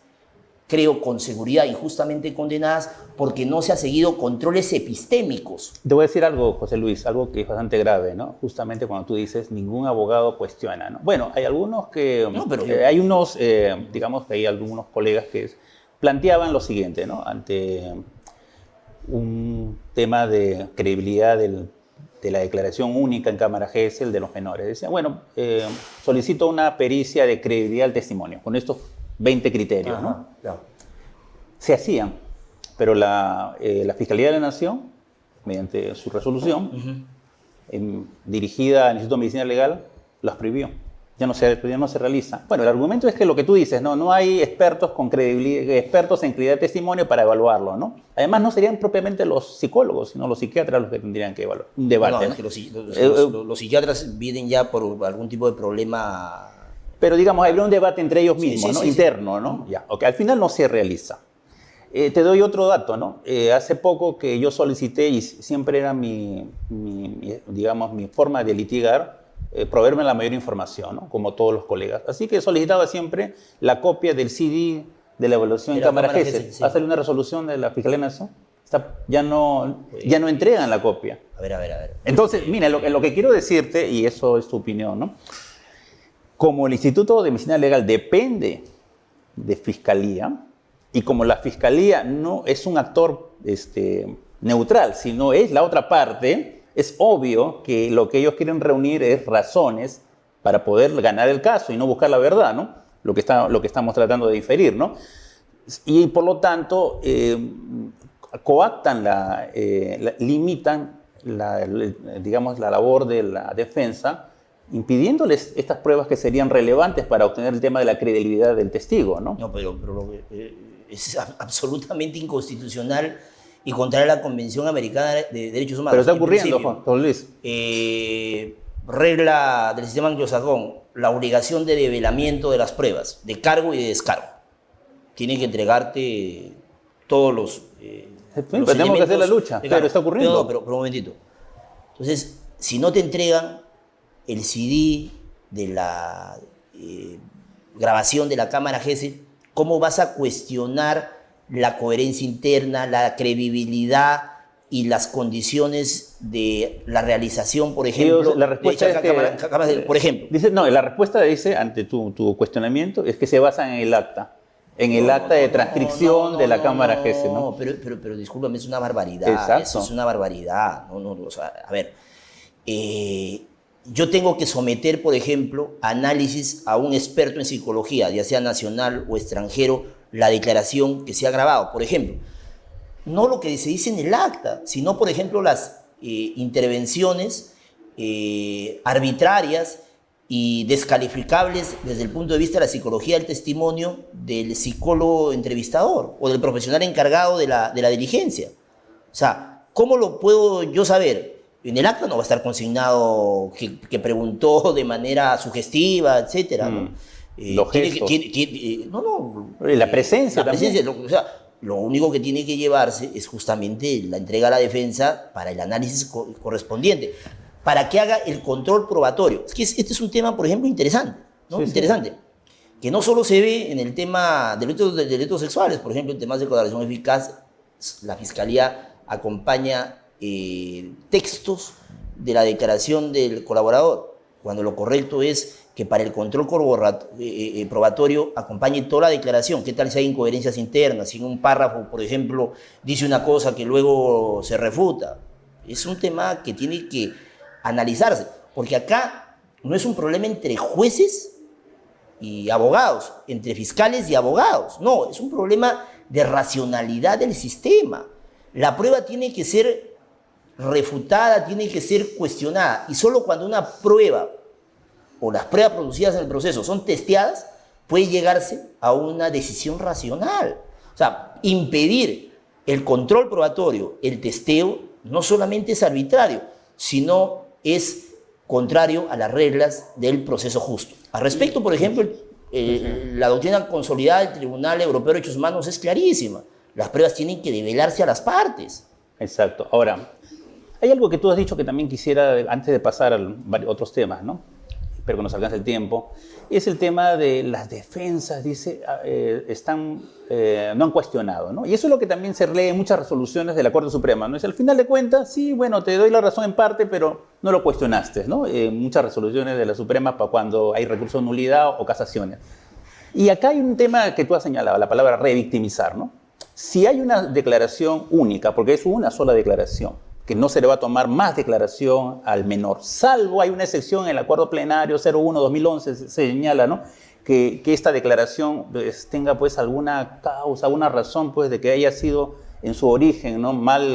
creo, con seguridad injustamente condenadas porque no se ha seguido controles epistémicos. Te voy a decir algo, José Luis, algo que es bastante grave, ¿no? Justamente cuando tú dices, ningún abogado cuestiona, ¿no? Bueno, hay algunos que... No, pero hay unos, digamos que hay algunos colegas que planteaban lo siguiente, ¿no? Ante un tema de credibilidad de la declaración única en Cámara Gesell de los menores. Decían, bueno, solicito una pericia de credibilidad del testimonio, con estos 20 criterios, ajá, ¿no? claro. Se hacían, pero la Fiscalía de la Nación, mediante su resolución, dirigida al Instituto de Medicina Legal, las prohibió. Ya no se realiza. Bueno, el argumento es que lo que tú dices, no hay expertos con credibilidad, expertos en credibilidad de testimonio para evaluarlo, ¿no? Además, no serían propiamente los psicólogos, sino los psiquiatras los que tendrían que evaluar. Un debate. No, es que los psiquiatras vienen ya por algún tipo de problema. Pero digamos, hay un debate entre ellos mismos, sí, ¿no? Sí, interno, sí. ¿no? Ya, okay. Al final no se realiza. Te doy otro dato, ¿no? Hace poco que yo solicité, y siempre era digamos, mi forma de litigar, proveerme la mayor información, ¿no? Como todos los colegas. Así que solicitaba siempre la copia del CD de la evaluación en Cámara Gesell. Sí. Ha salido una resolución de la Fiscalía de la Nación. Ya no entregan la copia. A ver. Entonces, mira, lo que quiero decirte, y eso es tu opinión, ¿no? Como el Instituto de Medicina Legal depende de Fiscalía, y como la Fiscalía no es un actor neutral, sino es la otra parte, es obvio que lo que ellos quieren reunir es razones para poder ganar el caso y no buscar la verdad, ¿no? Lo que estamos tratando de diferir, ¿no? Y por lo tanto, coactan, limitan digamos, la labor de la defensa, impidiéndoles estas pruebas que serían relevantes para obtener el tema de la credibilidad del testigo, ¿no? No, pero es absolutamente inconstitucional y contrario a la Convención Americana de Derechos Humanos. Pero está ocurriendo, Juan Luis. Regla del sistema anglosajón, la obligación de develamiento de las pruebas, de cargo y de descargo. Tienen que entregarte todos los tenemos que hacer la lucha, pero está ocurriendo. No, pero un momentito. Entonces, si no te entregan el CD de la grabación de la Cámara Gesell, ¿cómo vas a cuestionar la coherencia interna, la credibilidad y las condiciones de la realización, por ejemplo? La respuesta es que, por ejemplo. Dice, no, la respuesta dice, ante tu cuestionamiento, es que se basa en el acta. En el acta de transcripción de la Cámara Gesell, ¿no? Pero discúlpame, es una barbaridad. Exacto. Eso es una barbaridad. O sea, a ver, yo tengo que someter, por ejemplo, análisis a un experto en psicología, ya sea nacional o extranjero, la declaración que se ha grabado. Por ejemplo, no lo que se dice en el acta, sino, por ejemplo, las intervenciones arbitrarias y descalificables desde el punto de vista de la psicología del testimonio del psicólogo entrevistador o del profesional encargado de la diligencia. O sea, ¿cómo lo puedo yo saber? En el acta no va a estar consignado que preguntó de manera sugestiva, etcétera, ¿no? Los gestos. La presencia también. O sea, lo único que tiene que llevarse es justamente la entrega a la defensa para el análisis correspondiente, para que haga el control probatorio. Es que este es un tema, por ejemplo, interesante, ¿no? Sí, interesante. Sí. Que no solo se ve en el tema de delitos sexuales, por ejemplo, en temas de colaboración eficaz, la Fiscalía acompaña textos de la declaración del colaborador. cuando lo correcto es que para el control probatorio acompañe toda la declaración. ¿Qué tal si hay incoherencias internas? Si en un párrafo, por ejemplo, dice una cosa que luego se refuta. Es un tema que tiene que analizarse, porque acá no es un problema entre jueces y abogados, entre fiscales y abogados. No, es un problema de racionalidad del sistema. La prueba tiene que ser refutada, tiene que ser cuestionada, y solo cuando una prueba o las pruebas producidas en el proceso son testeadas, puede llegarse a una decisión racional. O sea, impedir el control probatorio, el testeo, no solamente es arbitrario, sino es contrario a las reglas del proceso justo. Al respecto, por ejemplo, la doctrina consolidada del Tribunal Europeo de Derechos Humanos es clarísima. Las pruebas tienen que develarse a las partes. Exacto. Ahora, hay algo que tú has dicho que también quisiera, antes de pasar a otros temas, ¿no? Espero que nos alcance el tiempo. Es el tema de las defensas, dice, no han cuestionado, ¿no? Y eso es lo que también se lee en muchas resoluciones de la Corte Suprema, ¿no? Es al final de cuentas, sí, bueno, te doy la razón en parte, pero no lo cuestionaste, ¿no? Muchas resoluciones de la Suprema para cuando hay recurso de nulidad o casaciones. Y acá hay un tema que tú has señalado, la palabra revictimizar, ¿no? Si hay una declaración única, porque es una sola declaración, que no se le va a tomar más declaración al menor, salvo hay una excepción en el acuerdo plenario 01-2011, se señala, ¿no? Que esta declaración pues, tenga pues alguna causa, alguna razón pues de que haya sido en su origen, ¿no? mal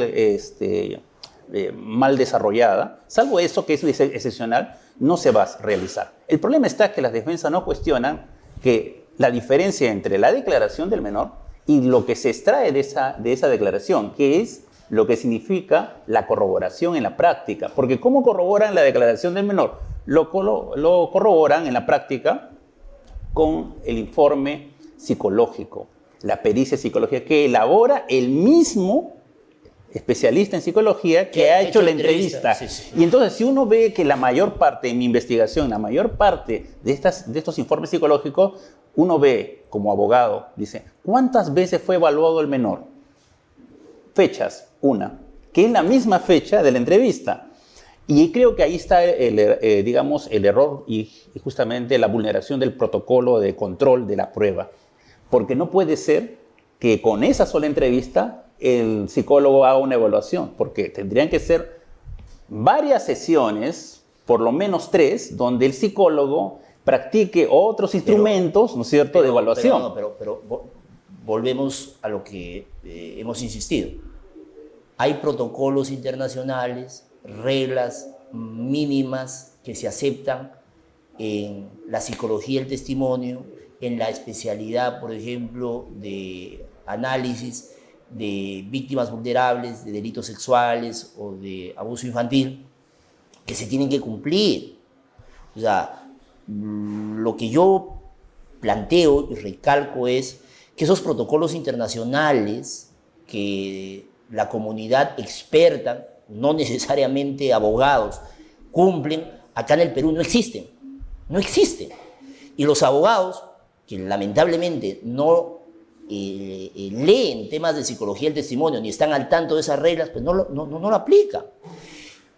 desarrollada, salvo eso que es excepcional, no se va a realizar. El problema está que las defensas no cuestionan que la diferencia entre la declaración del menor y lo que se extrae de esa declaración, que es lo que significa la corroboración en la práctica. Porque ¿cómo corroboran la declaración del menor? Lo corroboran en la práctica con el informe psicológico, la pericia psicológica que elabora el mismo especialista en psicología que ha hecho la entrevista. Sí, sí. Y entonces, si uno ve que la mayor parte de mi investigación, la mayor parte de estos informes psicológicos, uno ve como abogado, dice, ¿cuántas veces fue evaluado el menor? Fechas, una, que es la misma fecha de la entrevista. Y creo que ahí está, el error y justamente la vulneración del protocolo de control de la prueba. Porque no puede ser que con esa sola entrevista el psicólogo haga una evaluación, porque tendrían que ser varias sesiones, por lo menos 3, donde el psicólogo practique otros instrumentos, ¿no es cierto?, de evaluación. Pero volvemos a lo que hemos insistido. Hay protocolos internacionales, reglas mínimas que se aceptan en la psicología del testimonio, en la especialidad, por ejemplo, de análisis de víctimas vulnerables de delitos sexuales o de abuso infantil, que se tienen que cumplir. O sea, lo que yo planteo y recalco es que esos protocolos internacionales que la comunidad experta, no necesariamente abogados, cumplen, acá en el Perú no existen. No existen. Y los abogados, que lamentablemente no leen temas de psicología del testimonio ni están al tanto de esas reglas, pues no lo aplican.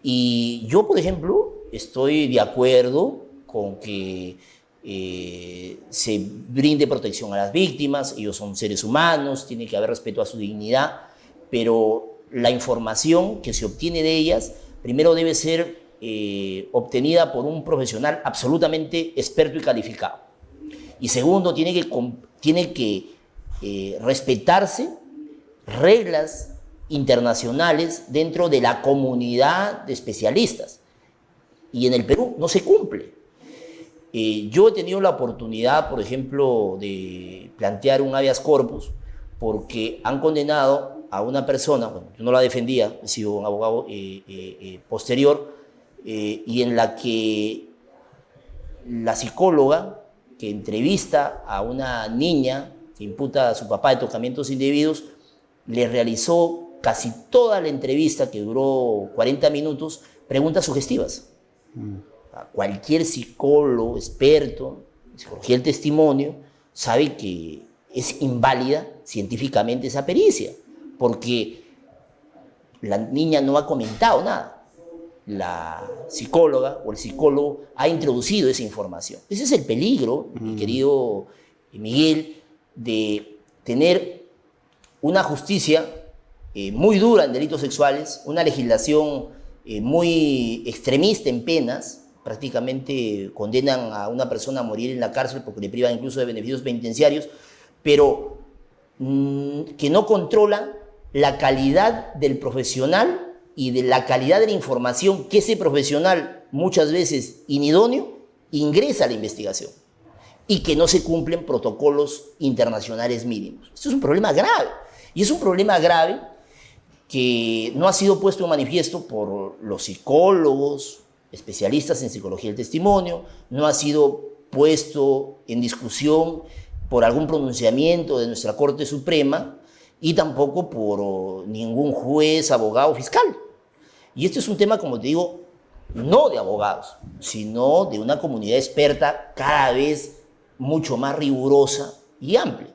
Y yo, por ejemplo, estoy de acuerdo con que se brinde protección a las víctimas, ellos son seres humanos, tiene que haber respeto a su dignidad, pero la información que se obtiene de ellas primero debe ser obtenida por un profesional absolutamente experto y calificado. Y segundo, tiene que respetarse reglas internacionales dentro de la comunidad de especialistas. Y en el Perú no se cumple. Yo he tenido la oportunidad, por ejemplo, de plantear un habeas corpus porque han condenado a una persona, bueno, yo no la defendía, he sido un abogado posterior, y en la que la psicóloga que entrevista a una niña que imputa a su papá de tocamientos indebidos, le realizó casi toda la entrevista, que duró 40 minutos, preguntas sugestivas. Cualquier psicólogo experto en psicología del testimonio sabe que es inválida científicamente esa pericia, porque la niña no ha comentado nada. la psicóloga o el psicólogo ha introducido esa información. Ese es el peligro, mi querido Miguel, de tener una justicia muy dura en delitos sexuales, una legislación muy extremista en penas, prácticamente condenan a una persona a morir en la cárcel porque le privan incluso de beneficios penitenciarios, pero que no controla la calidad del profesional y de la calidad de la información que ese profesional, muchas veces inidóneo, ingresa a la investigación y que no se cumplen protocolos internacionales mínimos. Esto es un problema grave, y es un problema grave que no ha sido puesto en manifiesto por los psicólogos, especialistas en psicología del testimonio, no ha sido puesto en discusión por algún pronunciamiento de nuestra Corte Suprema y tampoco por ningún juez, abogado, fiscal. Y este es un tema, como te digo, no de abogados, sino de una comunidad experta cada vez mucho más rigurosa y amplia.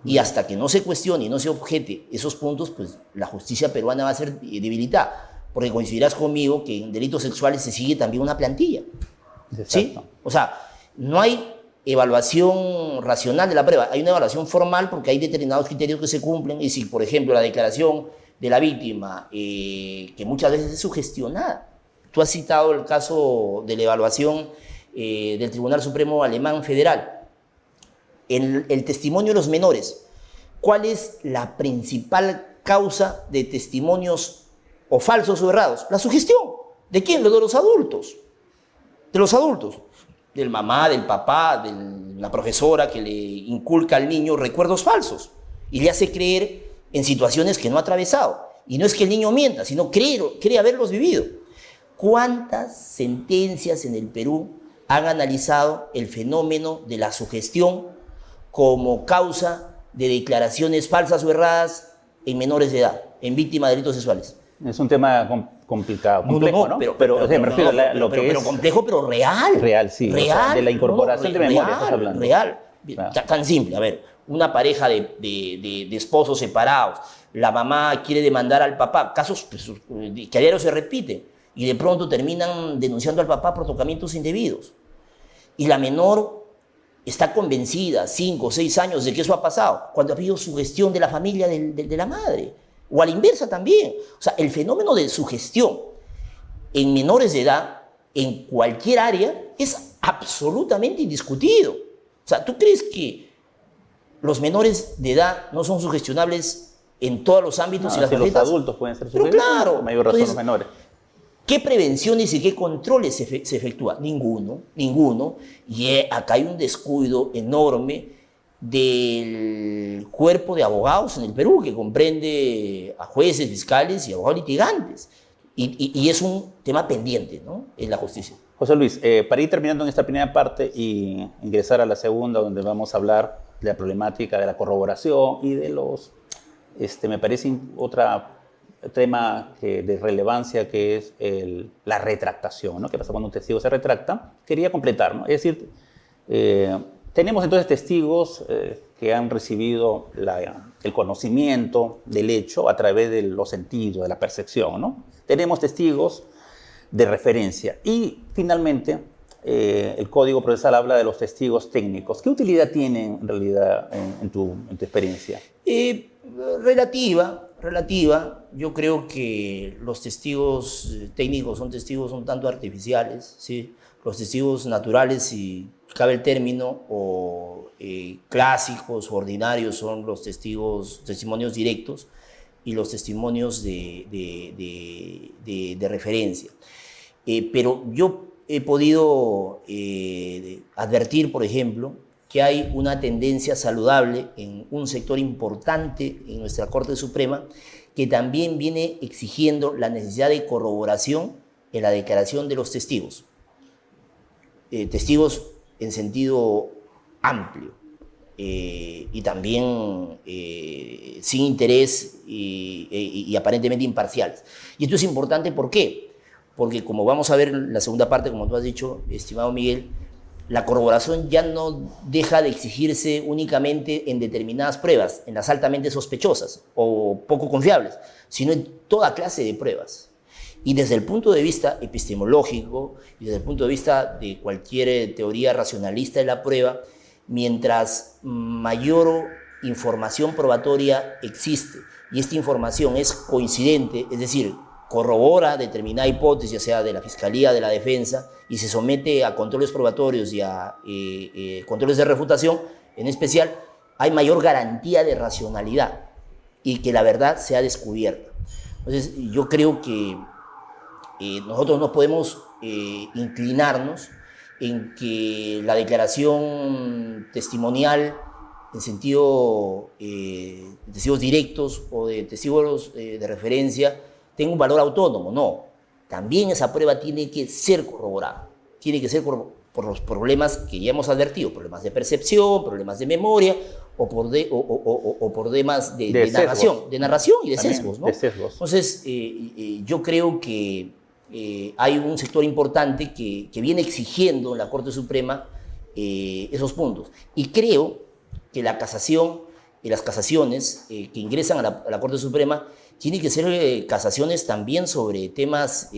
Y hasta que no se cuestione y no se objete esos puntos, pues la justicia peruana va a ser debilitada. Porque coincidirás conmigo que en delitos sexuales se sigue también una plantilla. ¿Sí? O sea, no hay evaluación racional de la prueba, hay una evaluación formal porque hay determinados criterios que se cumplen. Y si, por ejemplo, la declaración de la víctima, que muchas veces es sugestionada. Tú has citado el caso de la evaluación del Tribunal Supremo Alemán Federal. El testimonio de los menores. ¿Cuál es la principal causa de testimonios o falsos o errados? La sugestión. ¿De quién? Lo de los adultos. De los adultos. Del mamá, del papá, de la profesora que le inculca al niño recuerdos falsos y le hace creer en situaciones que no ha atravesado. Y no es que el niño mienta, sino cree haberlos vivido. ¿Cuántas sentencias en el Perú han analizado el fenómeno de la sugestión como causa de declaraciones falsas o erradas en menores de edad, en víctimas de delitos sexuales? Es un tema complicado, complejo, ¿no? Pero complejo, pero real. Real, sí. Real, O sea, de la incorporación de memoria estás hablando. Real. Claro. Tan simple. A ver, una pareja de esposos separados, la mamá quiere demandar al papá, casos pues, que a diario se repiten, y de pronto terminan denunciando al papá por tocamientos indebidos. Y la menor está convencida, 5 o 6 años, de que eso ha pasado, cuando ha habido sugestión de la familia de la madre. O a la inversa también. O sea, el fenómeno de sugestión en menores de edad, en cualquier área, es absolutamente indiscutido. O sea, ¿tú crees que los menores de edad no son sugestionables en todos los ámbitos y las los facetas? adultos pueden ser Pero claro. Con mayor razón los menores. ¿Qué prevenciones y qué controles se efectúan? Ninguno. Y acá hay un descuido enorme del cuerpo de abogados en el Perú, que comprende a jueces, fiscales y abogados litigantes. Y es un tema pendiente, ¿no?, en la justicia. José Luis, para ir terminando en esta primera parte y ingresar a la segunda, donde vamos a hablar de la problemática de la corroboración y de los, me parece otro tema de relevancia, que es la retractación, ¿no? ¿Qué pasa cuando un testigo se retracta? Quería completar, ¿no? Es decir, tenemos entonces testigos que han recibido el conocimiento del hecho a través de los sentidos, de la percepción, ¿no? Tenemos testigos de referencia. Y finalmente, el Código Procesal habla de los testigos técnicos. ¿Qué utilidad tienen en realidad en tu experiencia? Relativa. Yo creo que los testigos técnicos son testigos un tanto artificiales, ¿sí? Los testigos naturales, si cabe el término, o clásicos o ordinarios, son los testimonios directos y los testimonios de referencia. Pero yo he podido advertir, por ejemplo, que hay una tendencia saludable en un sector importante en nuestra Corte Suprema, que también viene exigiendo la necesidad de corroboración en la declaración de los testigos. Testigos en sentido amplio y también sin interés y aparentemente imparciales. Y esto es importante, ¿por qué? Porque, como vamos a ver en la segunda parte, como tú has dicho, estimado Miguel, la corroboración ya no deja de exigirse únicamente en determinadas pruebas, en las altamente sospechosas o poco confiables, sino en toda clase de pruebas. Y desde el punto de vista epistemológico y desde el punto de vista de cualquier teoría racionalista de la prueba, mientras mayor información probatoria existe y esta información es coincidente, es decir, corrobora determinada hipótesis, ya sea de la Fiscalía, de la Defensa, y se somete a controles probatorios y a controles de refutación, en especial, hay mayor garantía de racionalidad y que la verdad sea descubierta. Entonces, yo creo que nosotros no podemos inclinarnos en que la declaración testimonial en sentido de testigos directos o de testigos de referencia tenga un valor autónomo, no. También esa prueba tiene que ser corroborada, tiene que ser por los problemas que ya hemos advertido, problemas de percepción, problemas de memoria o por temas de narración y de sesgos, ¿no? De sesgos. Entonces, yo creo que hay un sector importante que viene exigiendo en la Corte Suprema esos puntos. Y creo que la casación y las casaciones que ingresan a la Corte Suprema tienen que ser casaciones también sobre temas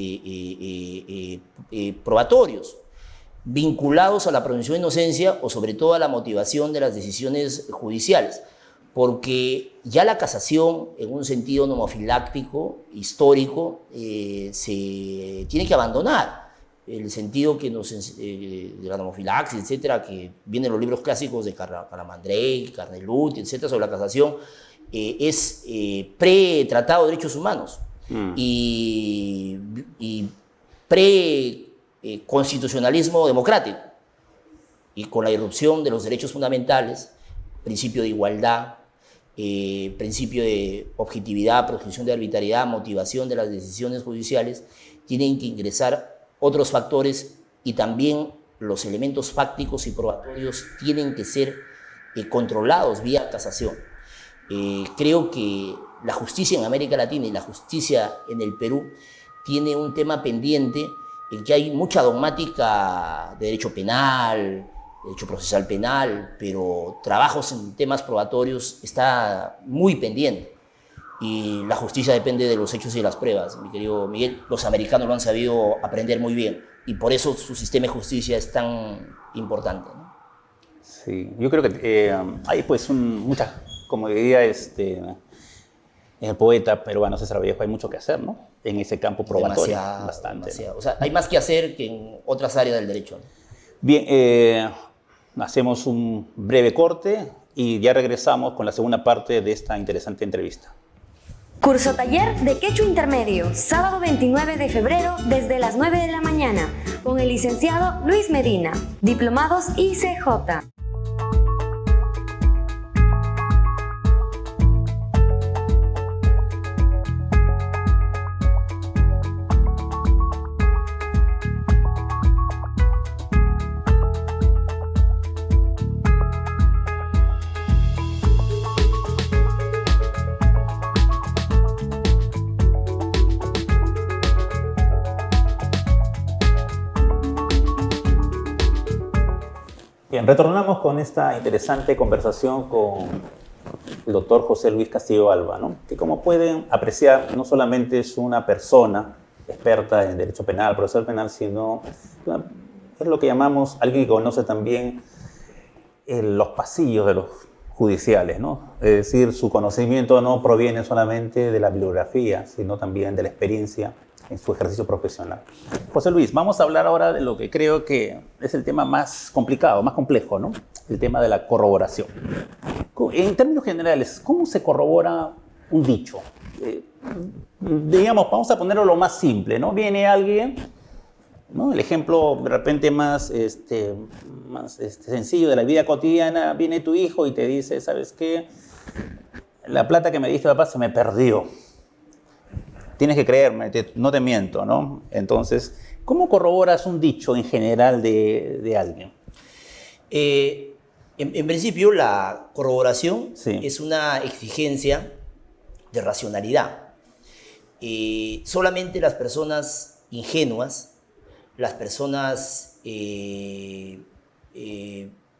probatorios, vinculados a la presunción de inocencia o sobre todo a la motivación de las decisiones judiciales, porque ya la casación, en un sentido nomofiláctico, histórico, se tiene que abandonar. El sentido que de la nomofilaxis, etcétera, que vienen en los libros clásicos de Calamandrei, Carneluti, etcétera, sobre la casación, es pre-tratado de derechos humanos y pre-constitucionalismo democrático. Y con la irrupción de los derechos fundamentales, principio de igualdad, principio de objetividad, proscripción de arbitrariedad, motivación de las decisiones judiciales, tienen que ingresar otros factores y también los elementos fácticos y probatorios tienen que ser controlados vía casación. Creo que la justicia en América Latina y la justicia en el Perú tiene un tema pendiente en que hay mucha dogmática de derecho penal, derecho procesal penal, pero trabajos en temas probatorios está muy pendiente. Y la justicia depende de los hechos y de las pruebas, mi querido Miguel. Los americanos lo han sabido aprender muy bien y por eso su sistema de justicia es tan importante, ¿no? Sí, yo creo que hay pues muchas, como diría el poeta peruano César Vallejo, hay mucho que hacer, ¿no? En ese campo probatorio, bastante. Demasiado. ¿No? O sea, hay más que hacer que en otras áreas del derecho, ¿no? Bien, hacemos un breve corte y ya regresamos con la segunda parte de esta interesante entrevista. Curso taller de Quechua Intermedio, sábado 29 de febrero desde las 9 de la mañana, con el licenciado Luis Medina, diplomados ICJ. Bien, retornamos con esta interesante conversación con el doctor José Luis Castillo Alba, ¿no? Que como pueden apreciar, no solamente es una persona experta en derecho penal, procesal penal, sino es lo que llamamos alguien que conoce también los pasillos de los judiciales, ¿no? Es decir, su conocimiento no proviene solamente de la bibliografía, sino también de la experiencia en su ejercicio profesional. José Luis, vamos a hablar ahora de lo que creo que es el tema más complicado, más complejo, ¿no? El tema de la corroboración. En términos generales, ¿cómo se corrobora un dicho? Digamos, vamos a ponerlo lo más simple, ¿no? Viene alguien, ¿no? El ejemplo de repente más sencillo de la vida cotidiana, viene tu hijo y te dice, ¿sabes qué? La plata que me diste, papá, se me perdió. Tienes que creerme, no te miento, ¿no? Entonces, ¿cómo corroboras un dicho en general de alguien? En principio, la corroboración Sí. es una exigencia de racionalidad. Solamente las personas ingenuas, las personas que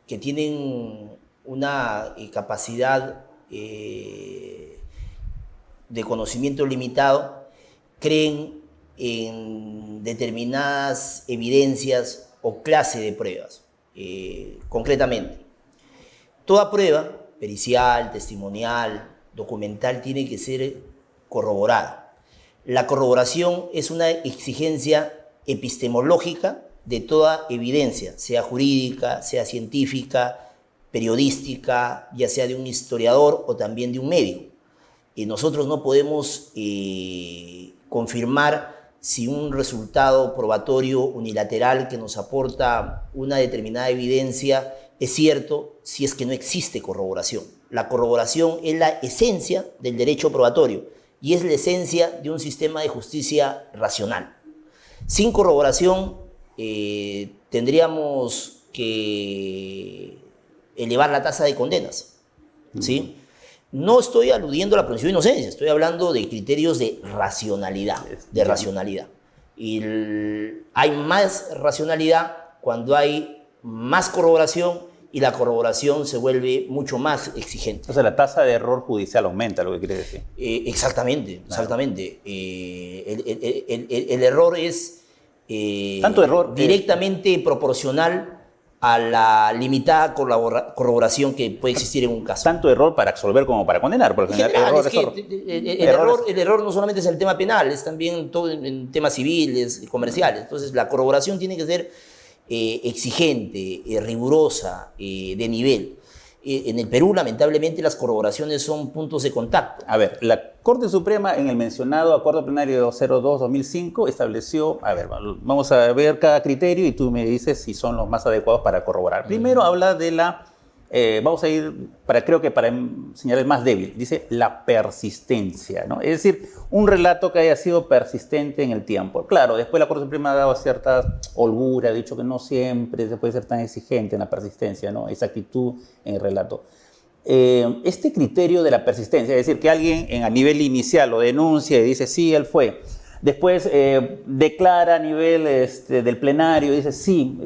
tienen una capacidad de conocimiento limitado, creen en determinadas evidencias o clase de pruebas. Concretamente, toda prueba pericial, testimonial, documental tiene que ser corroborada. La corroboración es una exigencia epistemológica de toda evidencia, sea jurídica, sea científica, periodística, ya sea de un historiador o también de un médico. Nosotros no podemos confirmar si un resultado probatorio unilateral que nos aporta una determinada evidencia es cierto si es que no existe corroboración. La corroboración es la esencia del derecho probatorio y es la esencia de un sistema de justicia racional. Sin corroboración tendríamos que elevar la tasa de condenas, ¿sí? No estoy aludiendo a la presunción de inocencia, estoy hablando de criterios de racionalidad, Y hay más racionalidad cuando hay más corroboración y la corroboración se vuelve mucho más exigente. O sea, la tasa de error judicial aumenta, lo que quiere decir. Exactamente. El error es tanto error directamente proporcional a la limitada corroboración que puede existir en un caso. Tanto error para absolver como para condenar. Porque el error no solamente es en el tema penal, es también todo en temas civiles, comerciales. Entonces, la corroboración tiene que ser exigente, rigurosa, de nivel. En el Perú, lamentablemente, las corroboraciones son puntos de contacto. A ver, la Corte Suprema en el mencionado Acuerdo Plenario 02-2005 estableció, a ver, vamos a ver cada criterio y tú me dices si son los más adecuados para corroborar. Primero habla de la, vamos a ir, creo que para señalar el más débil, dice la persistencia, ¿no? Es decir, un relato que haya sido persistente en el tiempo. Claro, después la Corte Suprema ha dado cierta holgura, ha dicho que no siempre se puede ser tan exigente en la persistencia, ¿no? Esa actitud en el relato. Este criterio de la persistencia, es decir, que alguien a nivel inicial lo denuncia y dice, sí, él fue. Después declara a nivel del plenario y dice, sí.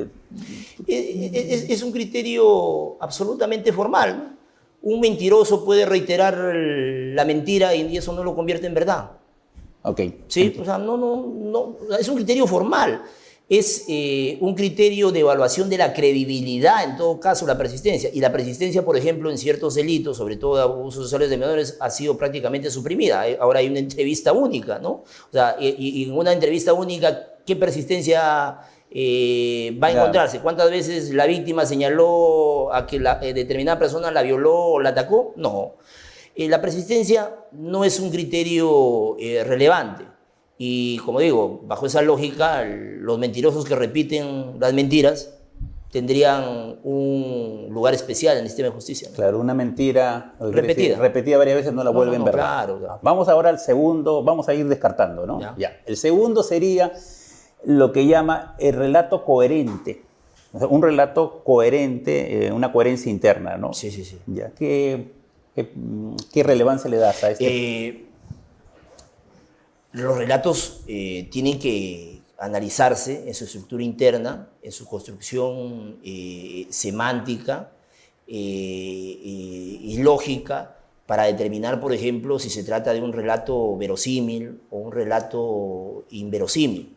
Es un criterio absolutamente formal, ¿no? Un mentiroso puede reiterar la mentira y eso no lo convierte en verdad. Ok. ¿Sí? O sea, no, es un criterio formal. Es un criterio de evaluación de la credibilidad, en todo caso, la persistencia. Y la persistencia, por ejemplo, en ciertos delitos, sobre todo abusos sexuales de menores, ha sido prácticamente suprimida. Ahora hay una entrevista única, ¿no? O sea, y en una entrevista única, ¿qué persistencia va a encontrarse? ¿Cuántas veces la víctima señaló a que determinada persona la violó o la atacó? No. La persistencia no es un criterio relevante. Y como digo, bajo esa lógica, los mentirosos que repiten las mentiras tendrían un lugar especial en el sistema de justicia, ¿no? Claro, una mentira repetida varias veces no la vuelven verdad. Claro. Vamos ahora al segundo, vamos a ir descartando, ¿no? Ya. El segundo sería lo que llama el relato coherente. O sea, un relato coherente, una coherencia interna, ¿no? Sí. Ya. ¿Qué relevancia le das a este? Los relatos tienen que analizarse en su estructura interna, en su construcción semántica y lógica, para determinar, por ejemplo, si se trata de un relato verosímil o un relato inverosímil.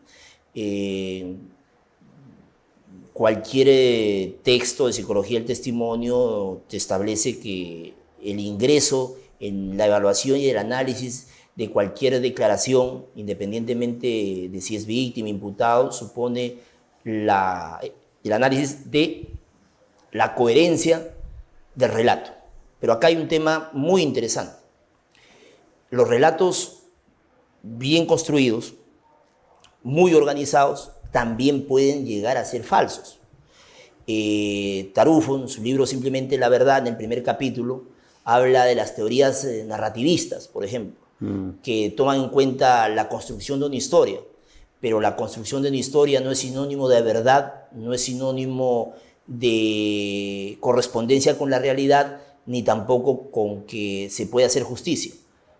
Cualquier texto de psicología del testimonio te establece que el ingreso en la evaluación y el análisis de cualquier declaración, independientemente de si es víctima, imputado, supone el análisis de la coherencia del relato. Pero acá hay un tema muy interesante. Los relatos bien construidos, muy organizados, también pueden llegar a ser falsos. Tarufo, en su libro Simplemente la Verdad, en el primer capítulo, habla de las teorías narrativistas, por ejemplo, que toman en cuenta la construcción de una historia, pero la construcción de una historia no es sinónimo de verdad, no es sinónimo de correspondencia con la realidad, ni tampoco con que se pueda hacer justicia.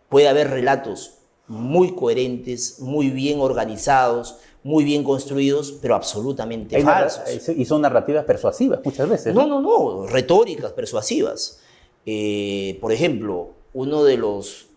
Puede haber relatos muy coherentes, muy bien organizados, muy bien construidos, pero absolutamente falsos. Y son narrativas persuasivas muchas veces. No, retóricas persuasivas. Por ejemplo, uno de los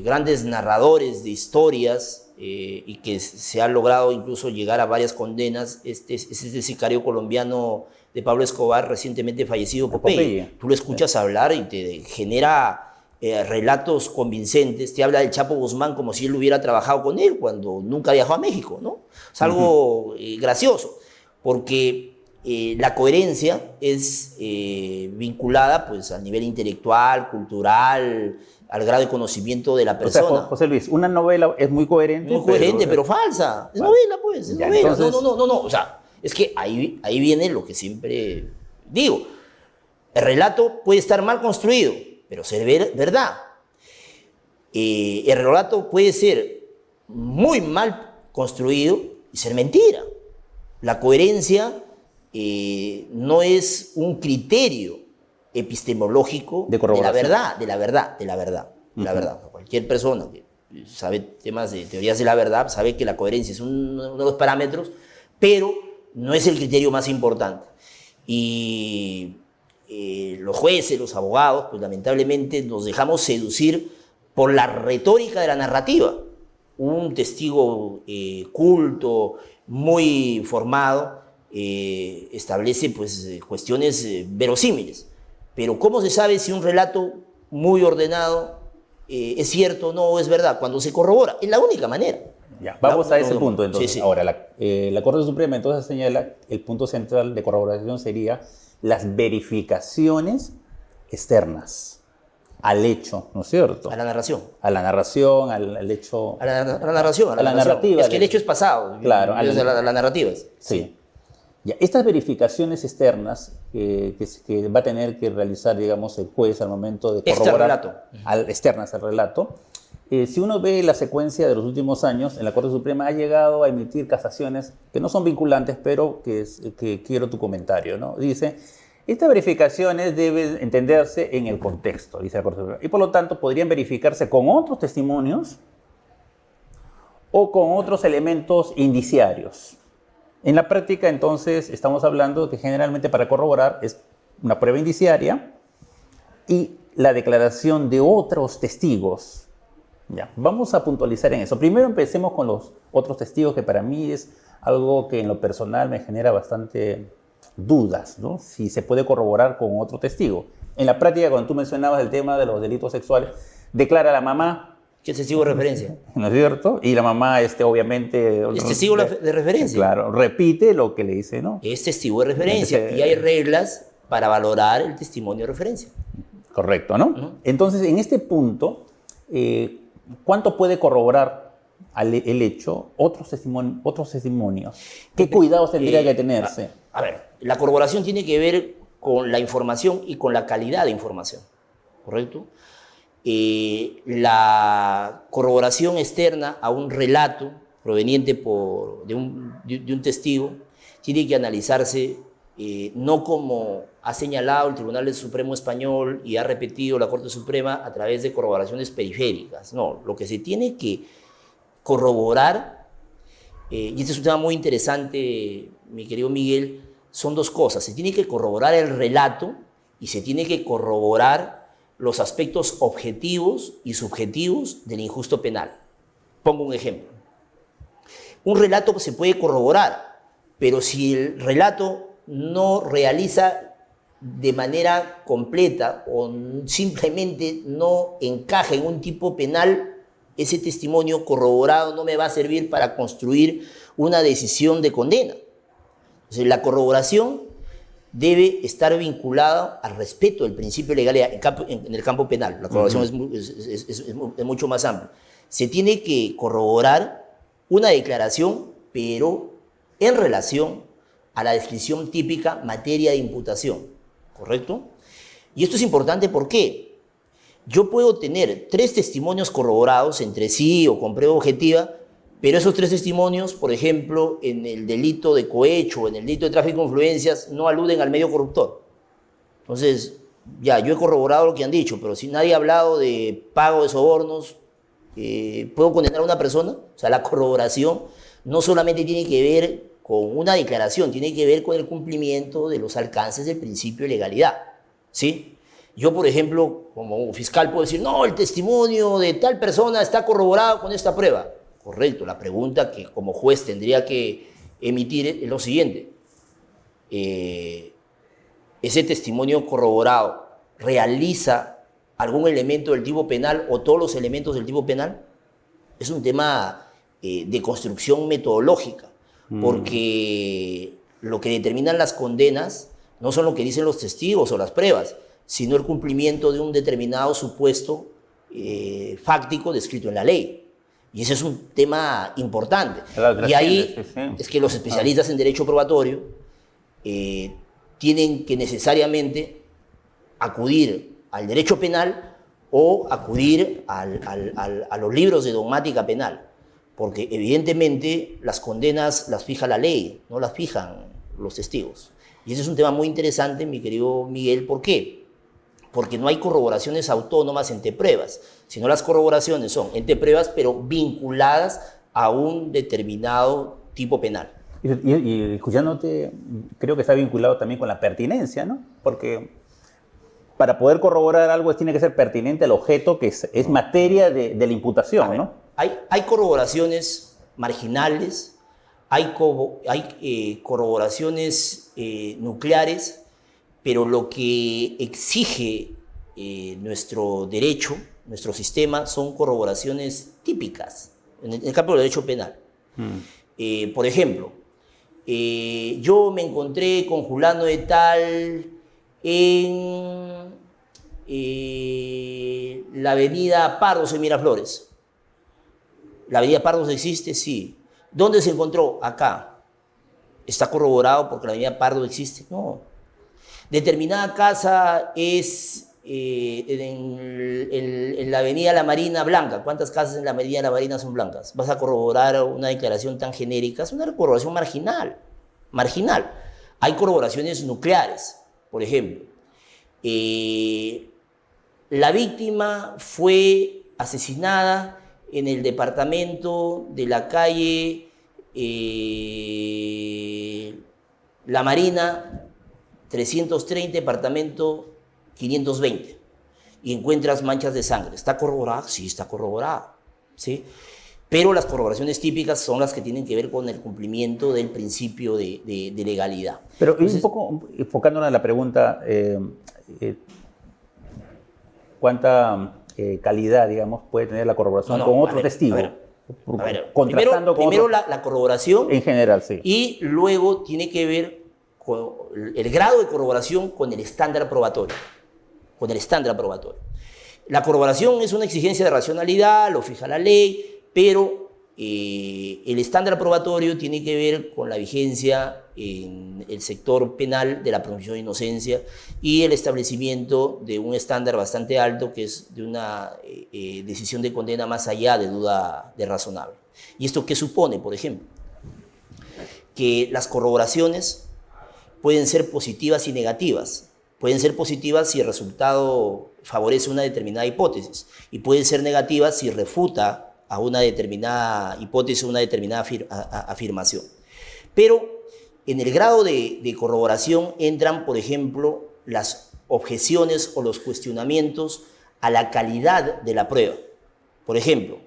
grandes narradores de historias y que se ha logrado incluso llegar a varias condenas, es este sicario colombiano de Pablo Escobar, recientemente fallecido, Popeye. Tú lo escuchas hablar y te genera relatos convincentes, te habla del Chapo Guzmán como si él hubiera trabajado con él cuando nunca viajó a México, ¿no? Es algo gracioso, porque la coherencia es vinculada pues, al nivel intelectual, cultural, al grado de conocimiento de la persona. O sea, José Luis, una novela es muy coherente. Muy coherente, pero falsa. Es novela, pues, es novela. Entonces... No. O sea, es que ahí viene lo que siempre digo. El relato puede estar mal construido, pero ser verdad. El relato puede ser muy mal construido y ser mentira. La coherencia no es un criterio epistemológico de la verdad. Cualquier persona que sabe temas de teorías de la verdad sabe que la coherencia es uno de los parámetros, pero no es el criterio más importante. Y los jueces, los abogados, pues lamentablemente nos dejamos seducir por la retórica de la narrativa. Un testigo culto, muy formado, establece pues, cuestiones verosímiles. Pero ¿cómo se sabe si un relato muy ordenado es cierto o no, o es verdad? Cuando se corrobora. Es la única manera. Ya, vamos a ese punto entonces. Sí. Ahora, la Corte Suprema entonces señala el punto central de corroboración sería las verificaciones externas al hecho, ¿no es cierto? A la narración. A la narración, al hecho... A la narración. A la narrativa. Es que el hecho es pasado. Claro. La narrativa. Sí. Ya, estas verificaciones externas que va a tener que realizar, digamos, el juez al momento de corroborar... Externas al relato. Si uno ve la secuencia de los últimos años, en la Corte Suprema ha llegado a emitir casaciones que no son vinculantes, pero que quiero tu comentario, ¿no? Dice, estas verificaciones deben entenderse en el contexto, dice la Corte Suprema, y por lo tanto podrían verificarse con otros testimonios o con otros elementos indiciarios. En la práctica, entonces, estamos hablando de que generalmente para corroborar es una prueba indiciaria y la declaración de otros testigos. Ya, vamos a puntualizar en eso. Primero empecemos con los otros testigos, que para mí es algo que en lo personal me genera bastante dudas, ¿no? Si se puede corroborar con otro testigo. En la práctica, cuando tú mencionabas el tema de los delitos sexuales, declara la mamá. ¿Qué testigo de referencia? ¿No es cierto? Y la mamá, obviamente... Es testigo de referencia. Claro, repite lo que le dice, ¿no? Es testigo de referencia. Y hay reglas para valorar el testimonio de referencia. Correcto, ¿no? Entonces, en este punto... ¿cuánto puede corroborar el hecho otros testimonios? ¿Qué cuidados tendría que tenerse? A ver, la corroboración tiene que ver con la información y con la calidad de información, ¿correcto? La corroboración externa a un relato proveniente de un testigo tiene que analizarse no como ha señalado el Tribunal Supremo Español y ha repetido la Corte Suprema a través de corroboraciones periféricas. No, lo que se tiene que corroborar, y este es un tema muy interesante, mi querido Miguel, son dos cosas. Se tiene que corroborar el relato y se tiene que corroborar los aspectos objetivos y subjetivos del injusto penal. Pongo un ejemplo. Un relato se puede corroborar, pero si el relato no realiza de manera completa o simplemente no encaja en un tipo penal, ese testimonio corroborado no me va a servir para construir una decisión de condena. Entonces, la corroboración debe estar vinculada al respeto del principio de legalidad en el campo penal. La corroboración es mucho más amplia. Se tiene que corroborar una declaración, pero en relación a la descripción típica materia de imputación. ¿Correcto? Y esto es importante porque yo puedo tener 3 testimonios corroborados entre sí o con prueba objetiva, pero esos 3 testimonios, por ejemplo, en el delito de cohecho o en el delito de tráfico de influencias, no aluden al medio corruptor. Entonces, ya, yo he corroborado lo que han dicho, pero si nadie ha hablado de pago de sobornos, ¿puedo condenar a una persona? O sea, la corroboración no solamente tiene que ver con una declaración, tiene que ver con el cumplimiento de los alcances del principio de legalidad, ¿sí? Yo, por ejemplo, como fiscal puedo decir, no, el testimonio de tal persona está corroborado con esta prueba. Correcto, la pregunta que como juez tendría que emitir es lo siguiente. ¿Ese testimonio corroborado realiza algún elemento del tipo penal o todos los elementos del tipo penal? Es un tema de construcción metodológica, porque lo que determinan las condenas no son lo que dicen los testigos o las pruebas, sino el cumplimiento de un determinado supuesto fáctico descrito en la ley. Y ese es un tema importante. Claro, y ahí sí. es que los especialistas en derecho probatorio tienen que necesariamente acudir al derecho penal o acudir a los libros de dogmática penal, porque evidentemente las condenas las fija la ley, no las fijan los testigos. Y ese es un tema muy interesante, mi querido Miguel. ¿Por qué? Porque no hay corroboraciones autónomas entre pruebas, sino las corroboraciones son entre pruebas, pero vinculadas a un determinado tipo penal. Y escuchándote, creo que está vinculado también con la pertinencia, ¿no? Porque para poder corroborar algo tiene que ser pertinente al objeto que es materia de la imputación, ¿no? Hay corroboraciones marginales, hay corroboraciones nucleares, pero lo que exige nuestro derecho, nuestro sistema, son corroboraciones típicas, en el campo del derecho penal. Por ejemplo, yo me encontré con fulano de tal en la avenida Pardos en Miraflores. ¿La avenida Pardos existe? Sí. ¿Dónde se encontró? Acá. ¿Está corroborado porque la avenida Pardos existe? No. Determinada casa es en la avenida La Marina blanca. ¿Cuántas casas en la avenida La Marina son blancas? ¿Vas a corroborar una declaración tan genérica? Es una corroboración marginal. Hay corroboraciones nucleares. Por ejemplo, la víctima fue asesinada en el departamento de la calle La Marina 330, departamento 520, y encuentras manchas de sangre. ¿Está corroborada? Sí, está corroborada, ¿sí? Pero las corroboraciones típicas son las que tienen que ver con el cumplimiento del principio de legalidad. Pero entonces, un poco enfocándonos en la pregunta, ¿cuánta calidad, digamos, puede tener la corroboración con otro testigo? Contrastando primero la corroboración. En general, sí. Y luego tiene que ver con el grado de corroboración con el estándar probatorio. La corroboración es una exigencia de racionalidad, lo fija la ley, pero el estándar probatorio tiene que ver con la vigencia en el sector penal de la presunción de inocencia y el establecimiento de un estándar bastante alto, que es de una decisión de condena más allá de duda de razonable. ¿Y esto qué supone, por ejemplo? Que las corroboraciones pueden ser positivas y negativas. Pueden ser positivas si el resultado favorece una determinada hipótesis, y pueden ser negativas si refuta a una determinada hipótesis o una determinada afirmación. Pero en el grado de corroboración entran, por ejemplo, las objeciones o los cuestionamientos a la calidad de la prueba. Por ejemplo,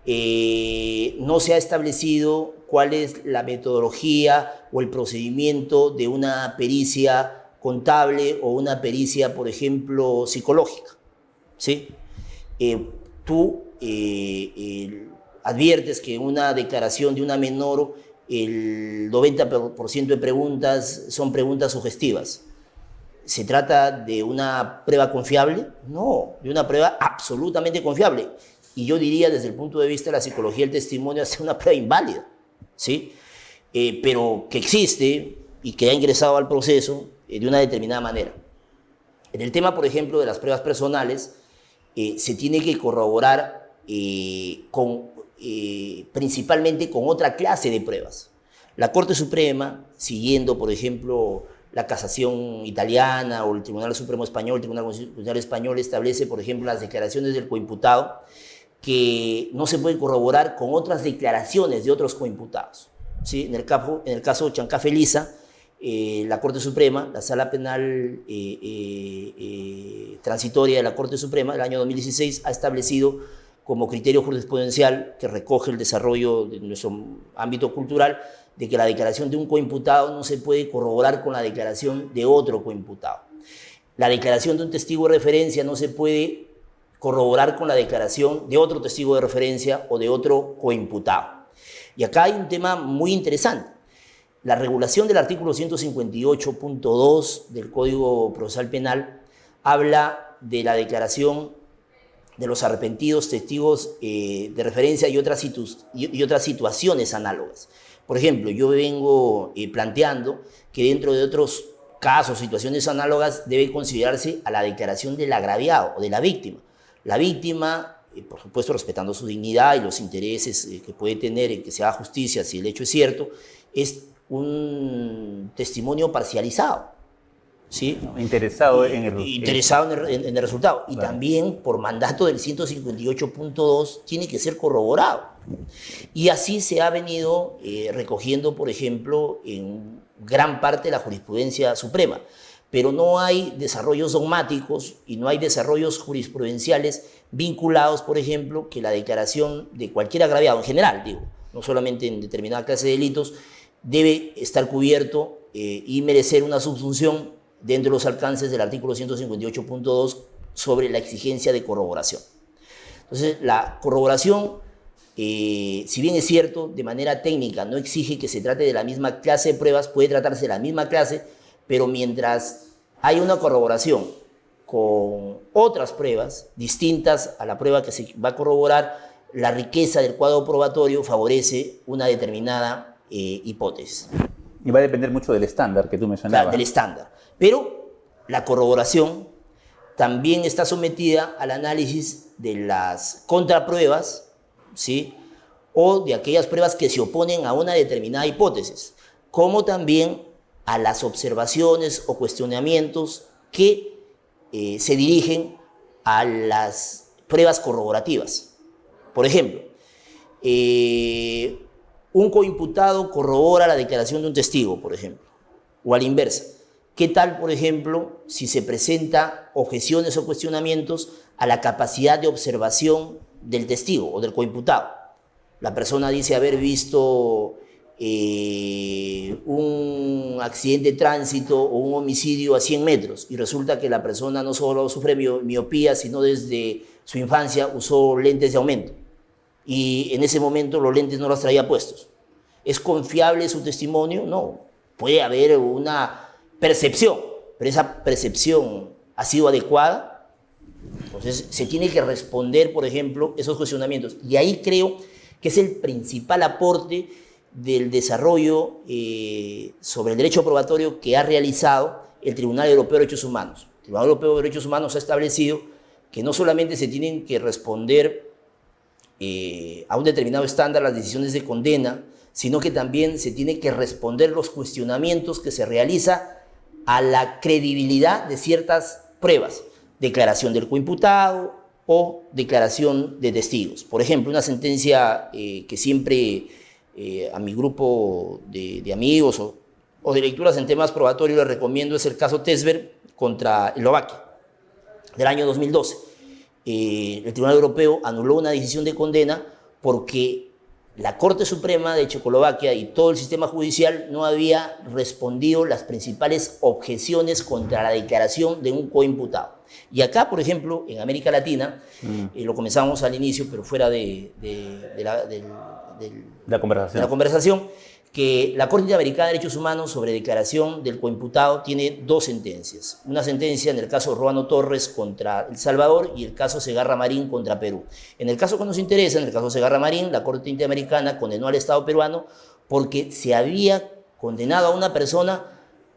no se ha establecido cuál es la metodología o el procedimiento de una pericia contable o una pericia, por ejemplo, psicológica, ¿sí? Tú adviertes que en una declaración de una menor el 90% de preguntas son preguntas sugestivas. ¿Se trata de una prueba confiable? No, de una prueba absolutamente confiable. Y yo diría, desde el punto de vista de la psicología del testimonio, es una prueba inválida, ¿sí? Pero que existe y que ha ingresado al proceso de una determinada manera. En el tema, por ejemplo, de las pruebas personales, se tiene que corroborar principalmente con otra clase de pruebas. La Corte Suprema, siguiendo, por ejemplo, la casación italiana o el Tribunal Supremo Español, el Tribunal Constitucional Español, establece, por ejemplo, las declaraciones del coimputado, que no se puede corroborar con otras declaraciones de otros coimputados, ¿sí? En el caso Chancafeliza, la Corte Suprema, la Sala Penal Transitoria de la Corte Suprema del año 2016 ha establecido como criterio jurisprudencial que recoge el desarrollo de nuestro ámbito cultural, de que la declaración de un coimputado no se puede corroborar con la declaración de otro coimputado. La declaración de un testigo de referencia no se puede corroborar con la declaración de otro testigo de referencia o de otro coimputado. Y acá hay un tema muy interesante. La regulación del artículo 158.2 del Código Procesal Penal habla de la declaración de los arrepentidos testigos de referencia y otras situaciones análogas. Por ejemplo, yo vengo planteando que dentro de otros casos, situaciones análogas, debe considerarse a la declaración del agraviado o de la víctima. La víctima, por supuesto, respetando su dignidad y los intereses que puede tener en que se haga justicia si el hecho es cierto, es un testimonio parcializado, ¿sí? Interesado en el resultado. Y claro. También, por mandato del 158.2, tiene que ser corroborado. Y así se ha venido recogiendo, por ejemplo, en gran parte de la jurisprudencia suprema. Pero no hay desarrollos dogmáticos y no hay desarrollos jurisprudenciales vinculados, por ejemplo, que la declaración de cualquier agraviado, en general, digo, no solamente en determinada clase de delitos, debe estar cubierto y merecer una subsunción dentro de los alcances del artículo 158.2 sobre la exigencia de corroboración. Entonces, la corroboración, si bien es cierto, de manera técnica no exige que se trate de la misma clase de pruebas, puede tratarse de la misma clase, pero mientras hay una corroboración con otras pruebas distintas a la prueba que se va a corroborar, la riqueza del cuadro probatorio favorece una determinada hipótesis. Y va a depender mucho del estándar que tú mencionabas. Claro, del estándar. Pero la corroboración también está sometida al análisis de las contrapruebas, ¿sí? O de aquellas pruebas que se oponen a una determinada hipótesis, como también a las observaciones o cuestionamientos que se dirigen a las pruebas corroborativas. Por ejemplo, un coimputado corrobora la declaración de un testigo, por ejemplo, o a la inversa. ¿Qué tal, por ejemplo, si se presenta objeciones o cuestionamientos a la capacidad de observación del testigo o del coimputado? La persona dice haber visto un accidente de tránsito o un homicidio a 100 metros y resulta que la persona no solo sufre miopía, sino desde su infancia usó lentes de aumento y en ese momento los lentes no los traía puestos. ¿Es confiable su testimonio? No. Puede haber una percepción, pero esa percepción ha sido adecuada. Entonces se tiene que responder, por ejemplo, esos cuestionamientos. Y ahí creo que es el principal aporte del desarrollo sobre el derecho probatorio que ha realizado el Tribunal Europeo de Derechos Humanos. El Tribunal Europeo de Derechos Humanos ha establecido que no solamente se tienen que responder a un determinado estándar las decisiones de condena, sino que también se tiene que responder los cuestionamientos que se realiza a la credibilidad de ciertas pruebas, declaración del coimputado o declaración de testigos. Por ejemplo, una sentencia que siempre a mi grupo de amigos o de lecturas en temas probatorios les recomiendo es el caso Tesver contra Eslovaquia del año 2012. El Tribunal Europeo anuló una decisión de condena porque la Corte Suprema de Checoslovaquia y todo el sistema judicial no había respondido las principales objeciones contra la declaración de un coimputado. Y acá, por ejemplo, en América Latina, lo comenzamos al inicio, pero fuera de la conversación, que la Corte Interamericana de Derechos Humanos sobre declaración del coimputado tiene dos sentencias. Una sentencia en el caso Ruano Torres contra El Salvador y el caso Segarra Marín contra Perú. En el caso que nos interesa, en el caso Segarra Marín, la Corte Interamericana condenó al Estado peruano porque se había condenado a una persona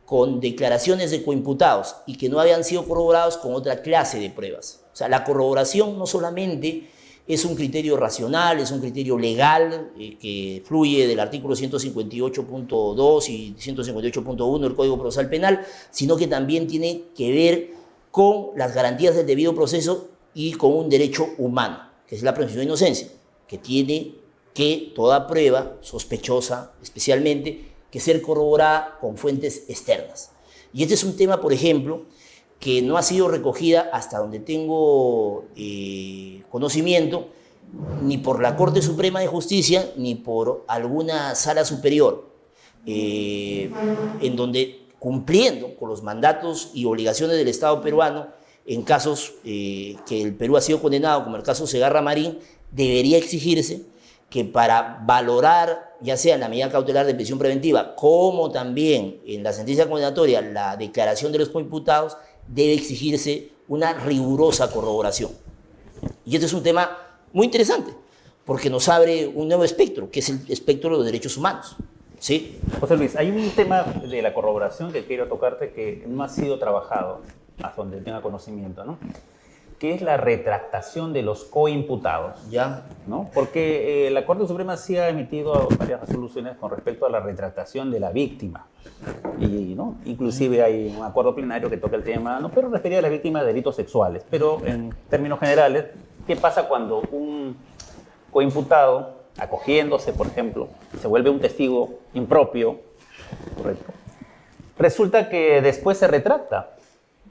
con declaraciones de coimputados y que no habían sido corroborados con otra clase de pruebas. O sea, la corroboración no solamente es un criterio racional, es un criterio legal que fluye del artículo 158.2 y 158.1 del Código Procesal Penal, sino que también tiene que ver con las garantías del debido proceso y con un derecho humano, que es la presunción de inocencia, que tiene que toda prueba sospechosa, especialmente, que ser corroborada con fuentes externas. Y este es un tema, por ejemplo, que no ha sido recogida hasta donde tengo conocimiento, ni por la Corte Suprema de Justicia, ni por alguna sala superior, en donde, cumpliendo con los mandatos y obligaciones del Estado peruano, en casos que el Perú ha sido condenado, como el caso Segarra Marín, debería exigirse que para valorar, ya sea en la medida cautelar de prisión preventiva, como también en la sentencia condenatoria, la declaración de los coimputados, debe exigirse una rigurosa corroboración. Y este es un tema muy interesante, porque nos abre un nuevo espectro, que es el espectro de los derechos humanos. ¿Sí? José Luis, hay un tema de la corroboración que quiero tocarte que no ha sido trabajado, hasta donde tenga conocimiento, ¿no? Que es la retractación de los coimputados. ¿Ya? ¿No? Porque la Corte Suprema sí ha emitido varias resoluciones con respecto a la retractación de la víctima. Y, ¿no? Inclusive hay un acuerdo plenario que toca el tema, no pero referido a las víctimas de delitos sexuales. Pero en términos generales, ¿qué pasa cuando un coimputado, acogiéndose, por ejemplo, se vuelve un testigo impropio, correcto? Resulta que después se retracta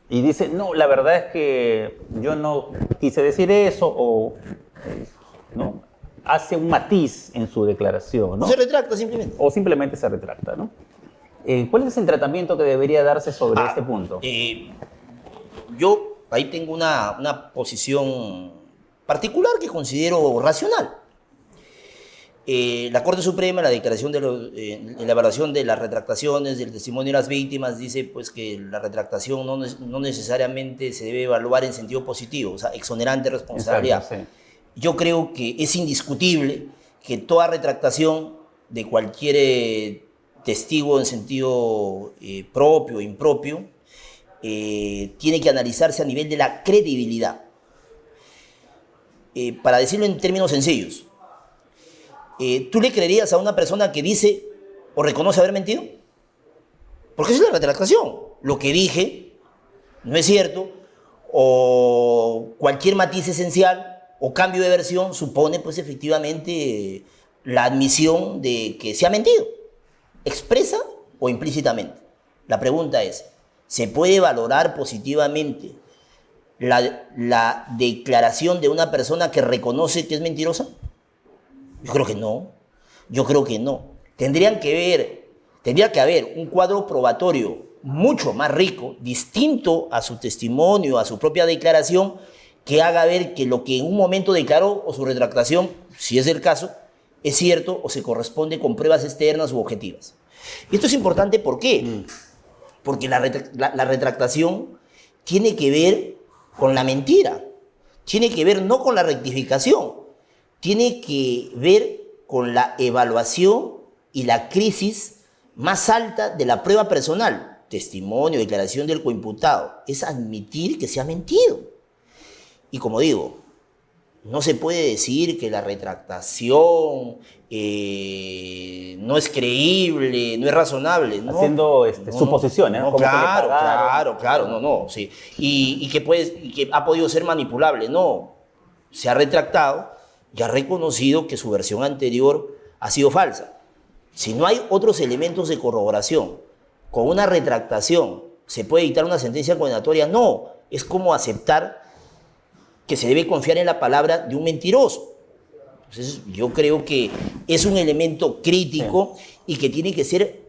y dice, no, la verdad es que yo no quise decir eso, o ¿no? Hace un matiz en su declaración, ¿no? Se retracta simplemente. O simplemente se retracta, ¿no? ¿Cuál es el tratamiento que debería darse sobre este punto? Yo ahí tengo una posición particular que considero racional. La Corte Suprema, en la declaración en la evaluación de las retractaciones del testimonio de las víctimas, dice pues que la retractación no necesariamente se debe evaluar en sentido positivo, o sea, exonerante de responsabilidad. Exacto, sí. Yo creo que es indiscutible que toda retractación de cualquier testigo en sentido propio o impropio tiene que analizarse a nivel de la credibilidad. Para decirlo en términos sencillos, ¿tú le creerías a una persona que dice o reconoce haber mentido? Porque esa es la retractación. Lo que dije no es cierto, o cualquier matiz esencial o cambio de versión supone pues efectivamente la admisión de que se ha mentido, expresa o implícitamente. La pregunta es, ¿se puede valorar positivamente la declaración de una persona que reconoce que es mentirosa? Yo creo que no. Yo creo que no. Tendría que haber un cuadro probatorio mucho más rico, distinto a su testimonio, a su propia declaración, que haga ver que lo que en un momento declaró o su retractación, si es el caso, es cierto o se corresponde con pruebas externas u objetivas. Y esto es importante, ¿por qué? Porque la retractación tiene que ver con la mentira, tiene que ver no con la rectificación, tiene que ver con la evaluación y la crisis más alta de la prueba personal, testimonio, declaración del coimputado, es admitir que se ha mentido. Y como digo, no se puede decir que la retractación no es creíble, no es razonable. ¿No? Haciendo suposiciones, ¿no? Claro, sí. Y que ha podido ser manipulable, no. Se ha retractado y ha reconocido que su versión anterior ha sido falsa. Si no hay otros elementos de corroboración, con una retractación, ¿se puede dictar una sentencia condenatoria? No, es como aceptar que se debe confiar en la palabra de un mentiroso. Entonces, yo creo que es un elemento crítico y que tiene que ser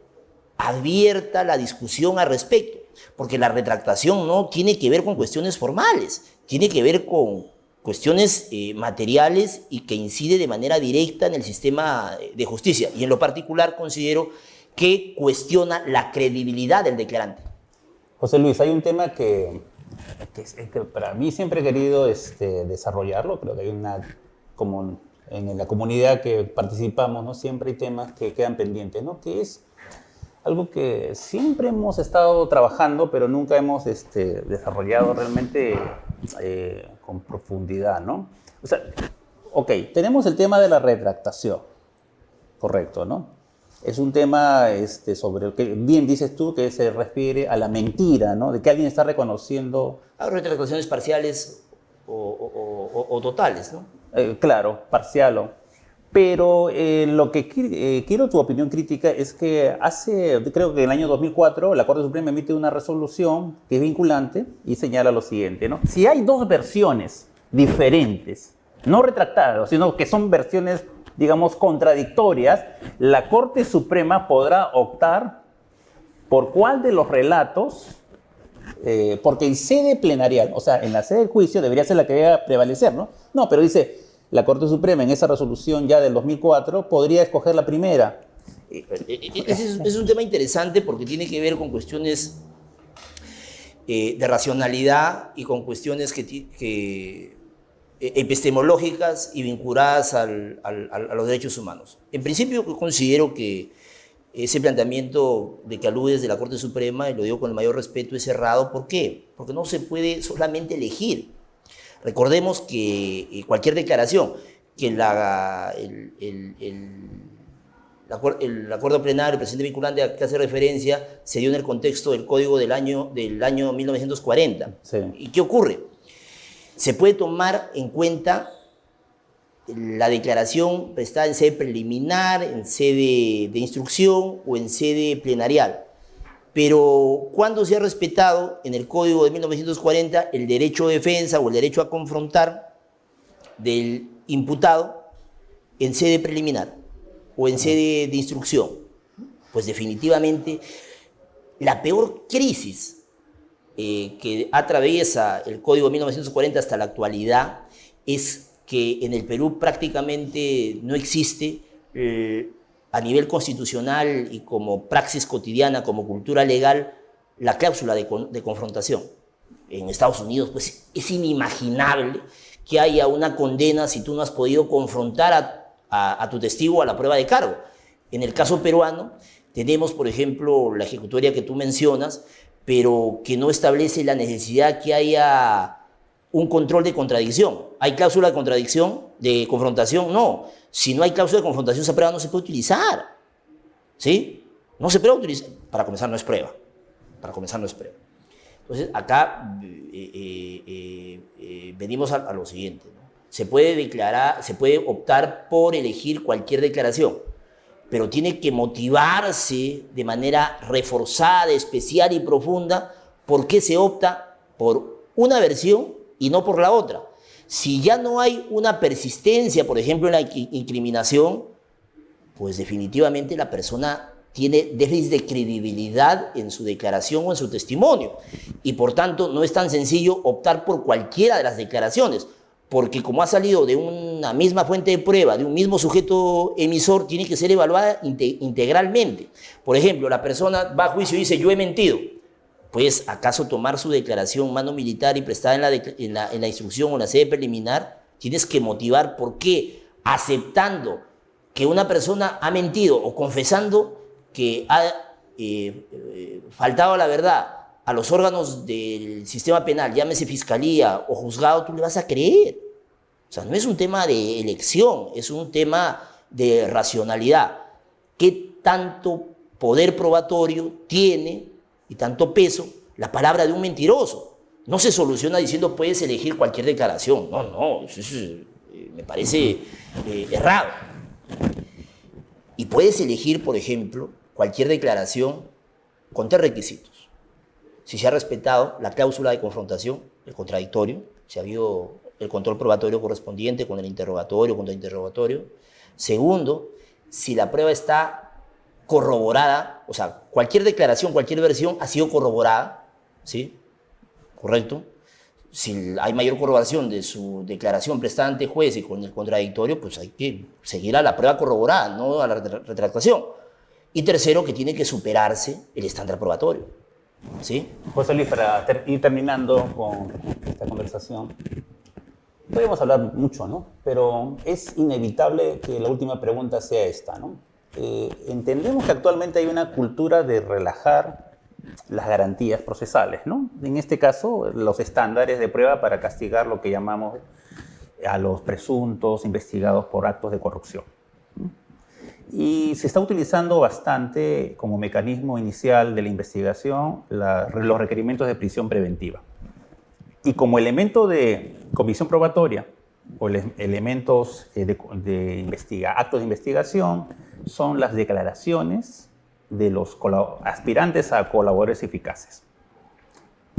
abierta la discusión al respecto, porque la retractación no tiene que ver con cuestiones formales, tiene que ver con cuestiones materiales y que incide de manera directa en el sistema de justicia. Y en lo particular considero que cuestiona la credibilidad del declarante. José Luis, hay un tema que para mí siempre he querido desarrollarlo. Creo que hay como en la comunidad que participamos, ¿no? Siempre hay temas que quedan pendientes, ¿no? Que es algo que siempre hemos estado trabajando, pero nunca hemos desarrollado realmente con profundidad, ¿no? O sea, ok, tenemos el tema de la retractación, correcto, ¿no? Es un tema sobre el que bien dices tú que se refiere a la mentira, ¿no? De que alguien está reconociendo... Hay retractaciones parciales o totales, ¿no? Claro, parcial. Pero lo que quiero tu opinión crítica es que creo que en el año 2004, la Corte Suprema emite una resolución que es vinculante y señala lo siguiente, ¿no? Si hay dos versiones diferentes, no retractadas, sino que son versiones, digamos, contradictorias, la Corte Suprema podrá optar por cuál de los relatos, porque en sede plenarial, o sea, en la sede del juicio debería ser la que debe prevalecer, ¿no? No, pero dice... La Corte Suprema en esa resolución ya del 2004 podría escoger la primera. Ese es un tema interesante porque tiene que ver con cuestiones de racionalidad y con cuestiones epistemológicas y vinculadas a los derechos humanos. En principio, considero que ese planteamiento de que aludes de la Corte Suprema, y lo digo con el mayor respeto, es errado. ¿Por qué? Porque no se puede solamente elegir. Recordemos que cualquier declaración, que el acuerdo plenario, el presidente vinculante a que hace referencia, se dio en el contexto del Código del año 1940. Sí. ¿Y qué ocurre? Se puede tomar en cuenta la declaración prestada en sede preliminar, en sede de instrucción o en sede plenarial. Pero ¿cuándo se ha respetado en el Código de 1940 el derecho de defensa o el derecho a confrontar del imputado en sede preliminar o en sede de instrucción? Pues definitivamente la peor crisis que atraviesa el Código de 1940 hasta la actualidad es que en el Perú prácticamente no existe a nivel constitucional y como praxis cotidiana, como cultura legal, la cláusula de confrontación. En Estados Unidos, pues, es inimaginable que haya una condena si tú no has podido confrontar a tu testigo a la prueba de cargo. En el caso peruano, tenemos, por ejemplo, la ejecutoria que tú mencionas, pero que no establece la necesidad que haya un control de contradicción. ¿Hay cláusula de contradicción, de confrontación? No. Si no hay cláusula de confrontación, esa prueba no se puede utilizar. ¿Sí? No se puede utilizar. Para comenzar, no es prueba. Para comenzar, no es prueba. Entonces, acá venimos a lo siguiente, ¿no? Se puede optar por elegir cualquier declaración, pero tiene que motivarse de manera reforzada, especial y profunda por qué se opta por una versión y no por la otra. Si ya no hay una persistencia, por ejemplo, en la incriminación, pues definitivamente la persona tiene déficit de credibilidad en su declaración o en su testimonio. Y por tanto, no es tan sencillo optar por cualquiera de las declaraciones, porque como ha salido de una misma fuente de prueba, de un mismo sujeto emisor, tiene que ser evaluada integralmente. Por ejemplo, la persona va a juicio y dice, yo he mentido. Pues, ¿acaso tomar su declaración mano militar y prestada en la instrucción o en la sede preliminar? Tienes que motivar por qué, aceptando que una persona ha mentido o confesando que ha faltado a la verdad a los órganos del sistema penal, llámese fiscalía o juzgado, tú le vas a creer. O sea, no es un tema de elección, es un tema de racionalidad. ¿Qué tanto poder probatorio tiene y tanto peso la palabra de un mentiroso? No se soluciona diciendo puedes elegir cualquier declaración. No, eso me parece errado. Y puedes elegir, por ejemplo, cualquier declaración con 3 requisitos. Si se ha respetado la cláusula de confrontación, el contradictorio, si ha habido el control probatorio correspondiente con el interrogatorio, contrainterrogatorio. Segundo, si la prueba está corroborada, o sea, cualquier declaración, cualquier versión ha sido corroborada, ¿sí? ¿Correcto? Si hay mayor corroboración de su declaración prestada ante juez y con el contradictorio, pues hay que seguir a la prueba corroborada, no a la retractación. Y tercero, que tiene que superarse el estándar probatorio, ¿sí? José Luis, para ir terminando con esta conversación, podemos hablar mucho, ¿no? Pero es inevitable que la última pregunta sea esta, ¿no? Entendemos que actualmente hay una cultura de relajar las garantías procesales, ¿no? En este caso, los estándares de prueba para castigar lo que llamamos a los presuntos investigados por actos de corrupción. Y se está utilizando bastante como mecanismo inicial de la investigación los requerimientos de prisión preventiva. Y como elemento de comisión probatoria o elementos actos de investigación son las declaraciones de los aspirantes a colaboradores eficaces.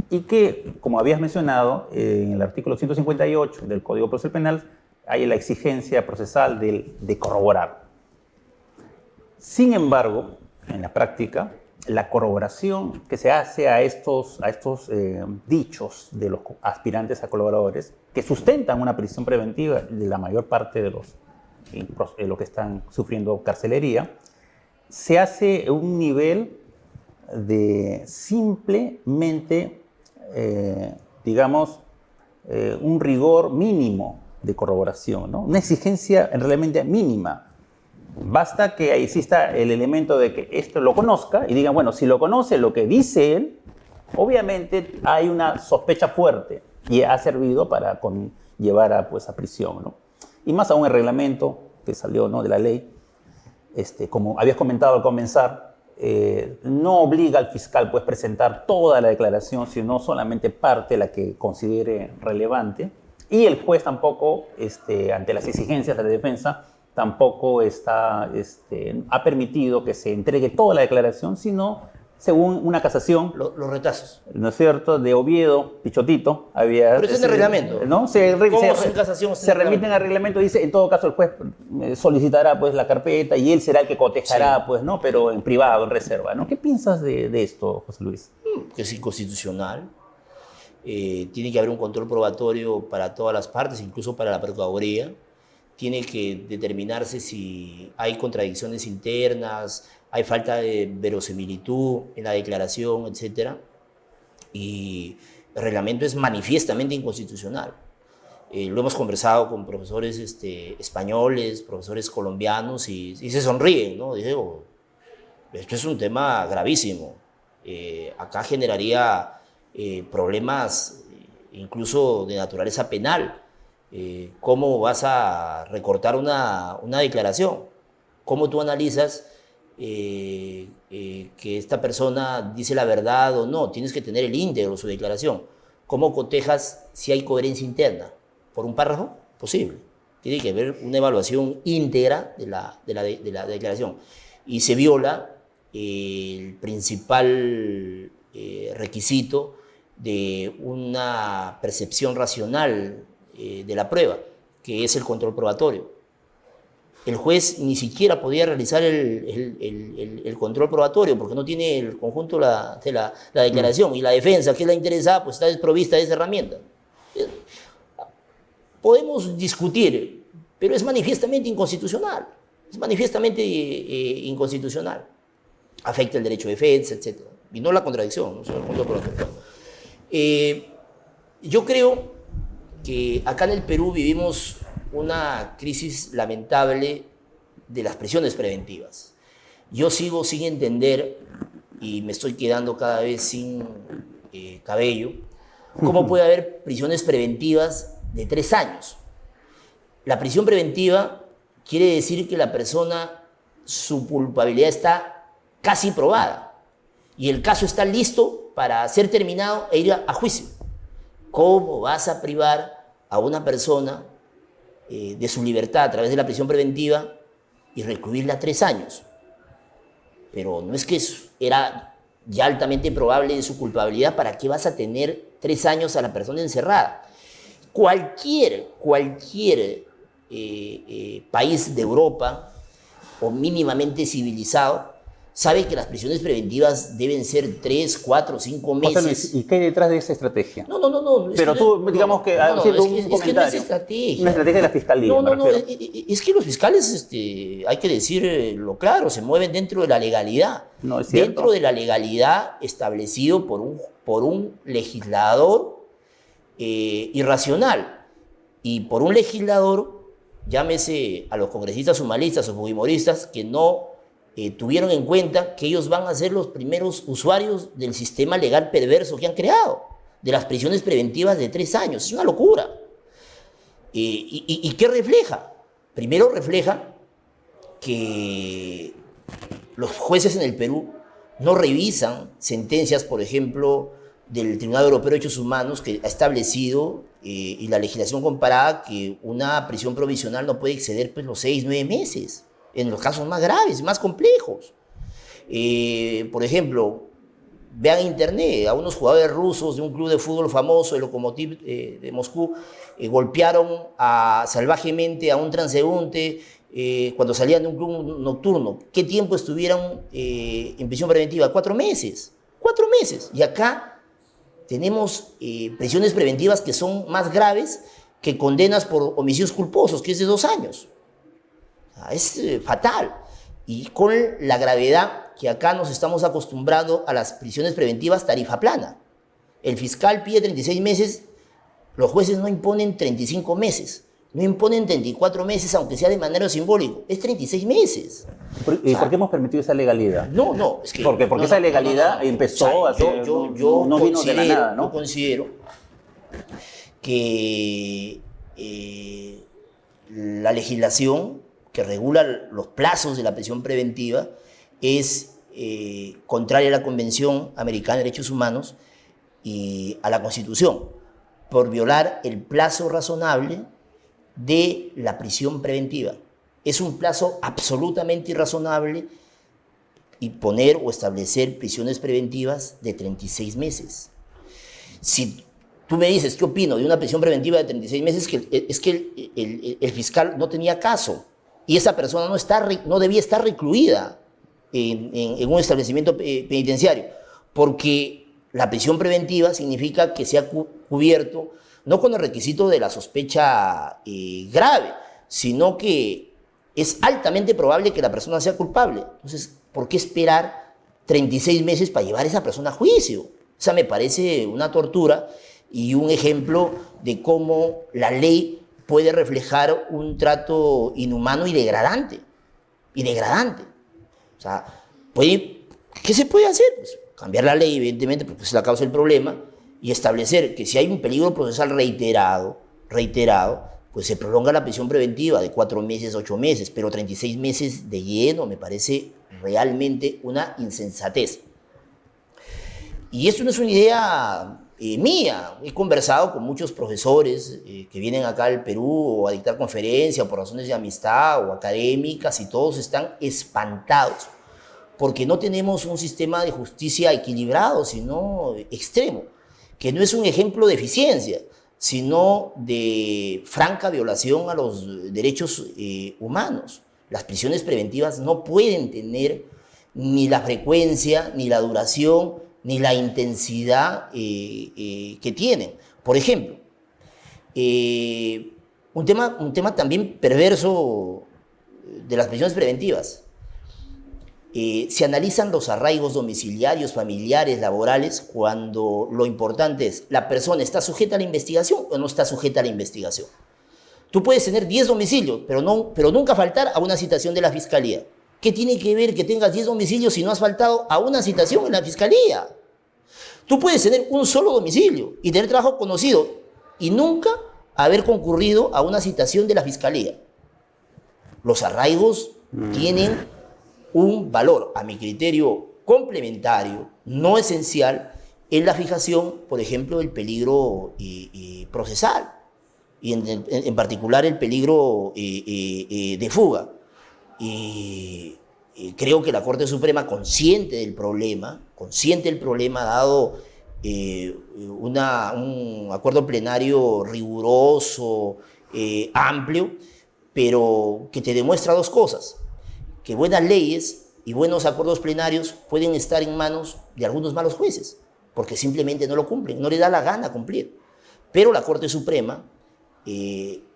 Y que, como habías mencionado, en el artículo 158 del Código Procesal Penal hay la exigencia procesal de corroborar. Sin embargo, en la práctica, la corroboración que se hace a estos dichos de los aspirantes a colaboradores, que sustentan una prisión preventiva de la mayor parte de los que están sufriendo carcelería, se hace a un nivel de simplemente, un rigor mínimo de corroboración, ¿no? Una exigencia realmente mínima. Basta que exista el elemento de que esto lo conozca y digan, bueno, si lo conoce lo que dice él, obviamente hay una sospecha fuerte y ha servido para llevar a prisión, ¿no? Y más aún el reglamento que salió, ¿no?, de la ley, como habías comentado al comenzar, no obliga al fiscal presentar toda la declaración, sino solamente parte, la que considere relevante, y el juez tampoco, ante las exigencias de la defensa, tampoco ha permitido que se entregue toda la declaración, sino según una casación. Los retazos. ¿No es cierto? De Oviedo, Pichotito, había... Pero eso es el reglamento. ¿No? Se remiten al reglamento, dice, en todo caso el juez solicitará la carpeta y él será el que cotejará, sí, ¿no? Pero en privado, en reserva, ¿no? ¿Qué piensas de esto, José Luis? Que es inconstitucional. Tiene que haber un control probatorio para todas las partes, incluso para la Procuraduría. Tiene que determinarse si hay contradicciones internas, hay falta de verosimilitud en la declaración, etc. Y el reglamento es manifiestamente inconstitucional. Lo hemos conversado con profesores españoles, profesores colombianos, y se sonríen, ¿no? Digo, esto es un tema gravísimo. Acá generaría problemas incluso de naturaleza penal. ¿Cómo vas a recortar una declaración? ¿Cómo tú analizas que esta persona dice la verdad o no? Tienes que tener el íntegro de su declaración. ¿Cómo cotejas si hay coherencia interna? ¿Por un párrafo? Posible. Tiene que haber una evaluación íntegra de la declaración. Y se viola el principal requisito de una percepción racional de la prueba, que es el control probatorio. El juez ni siquiera podía realizar el control probatorio porque no tiene el conjunto de la declaración, y la defensa, que es la interesada, está desprovista de esa herramienta. Podemos discutir, pero es manifiestamente inconstitucional. Es manifiestamente inconstitucional. Afecta el derecho de defensa, etc. Y no la contradicción, no solo el control probatorio. Yo creo que acá en el Perú vivimos una crisis lamentable de las prisiones preventivas. Yo sigo sin entender, y me estoy quedando cada vez sin cabello, cómo puede haber prisiones preventivas de 3 años. La prisión preventiva quiere decir que la persona, su culpabilidad está casi probada y el caso está listo para ser terminado e ir a juicio. ¿Cómo vas a privar a una persona de su libertad a través de la prisión preventiva y recluirla 3 años? Pero no es que era ya altamente probable de su culpabilidad. ¿Para qué vas a tener 3 años a la persona encerrada? Cualquier país de Europa o mínimamente civilizado sabe que las prisiones preventivas deben ser 3, 4, 5 meses. ¿Y qué hay detrás de esa estrategia? No. Pero tú, digamos que has hecho un comentario. Es que no es estrategia. Una estrategia de la fiscalía. No. Es que los fiscales, hay que decirlo claro, se mueven dentro de la legalidad. No, es cierto. Dentro de la legalidad establecido por un legislador irracional. Y por un legislador, llámese a los congresistas humanistas o fujimoristas, que no tuvieron en cuenta que ellos van a ser los primeros usuarios del sistema legal perverso que han creado, de las prisiones preventivas de 3 años. Es una locura. ¿Y qué refleja? Primero refleja que los jueces en el Perú no revisan sentencias, por ejemplo, del Tribunal Europeo de Derechos Humanos, que ha establecido, y la legislación comparada, que una prisión provisional no puede exceder pues, los 6, 9 meses, en los casos más graves, más complejos. Por ejemplo, vean en internet, a unos jugadores rusos de un club de fútbol famoso, el Lokomotiv de Moscú, golpearon salvajemente a un transeúnte cuando salían de un club nocturno. ¿Qué tiempo estuvieron en prisión preventiva? 4 meses. 4 meses. Y acá tenemos prisiones preventivas que son más graves que condenas por homicidios culposos, que es de 2 años. Es fatal. Y con la gravedad que acá nos estamos acostumbrando a las prisiones preventivas tarifa plana. El fiscal pide 36 meses, los jueces no imponen 35 meses, no imponen 34 meses, aunque sea de manera simbólica, es 36 meses. ¿Y por qué hemos permitido esa legalidad? No, es que... Porque esa legalidad empezó a ser, no vino de la nada, ¿no? Yo considero que la legislación que regula los plazos de la prisión preventiva es contraria a la Convención Americana de Derechos Humanos y a la Constitución, por violar el plazo razonable de la prisión preventiva. Es un plazo absolutamente irrazonable y poner o establecer prisiones preventivas de 36 meses. Si tú me dices, ¿qué opino de una prisión preventiva de 36 meses? Es que el fiscal no tenía caso y esa persona no debía estar recluida en un establecimiento penitenciario, porque la prisión preventiva significa que sea cubierto no con el requisito de la sospecha grave, sino que es altamente probable que la persona sea culpable. Entonces, ¿por qué esperar 36 meses para llevar a esa persona a juicio? O sea, me parece una tortura y un ejemplo de cómo la ley puede reflejar un trato inhumano y degradante. O sea, ¿qué se puede hacer? Pues cambiar la ley, evidentemente, porque es la causa del problema, y establecer que si hay un peligro procesal reiterado, pues se prolonga la prisión preventiva de 4 meses, 8 meses, pero 36 meses de lleno me parece realmente una insensatez. Y esto no es una idea mía. He conversado con muchos profesores que vienen acá al Perú o a dictar conferencias por razones de amistad o académicas, y todos están espantados porque no tenemos un sistema de justicia equilibrado, sino extremo, que no es un ejemplo de eficiencia, sino de franca violación a los derechos humanos. Las prisiones preventivas no pueden tener ni la frecuencia, ni la duración, ni la intensidad que tienen. Por ejemplo, un tema también perverso de las prisiones preventivas. Se analizan los arraigos domiciliarios, familiares, laborales, cuando lo importante es, ¿la persona está sujeta a la investigación o no está sujeta a la investigación? Tú puedes tener 10 domicilios, pero nunca faltar a una citación de la fiscalía. ¿Qué tiene que ver que tengas 10 domicilios si no has faltado a una citación en la fiscalía? Tú puedes tener un solo domicilio y tener trabajo conocido y nunca haber concurrido a una citación de la fiscalía. Los arraigos tienen un valor, a mi criterio, complementario, no esencial, en la fijación, por ejemplo, del peligro procesal y en particular el peligro de fuga. Creo que la Corte Suprema, consciente del problema, ha dado un acuerdo plenario riguroso, amplio, pero que te demuestra 2 cosas: que buenas leyes y buenos acuerdos plenarios pueden estar en manos de algunos malos jueces, porque simplemente no lo cumplen, no les da la gana cumplir. Pero la Corte Suprema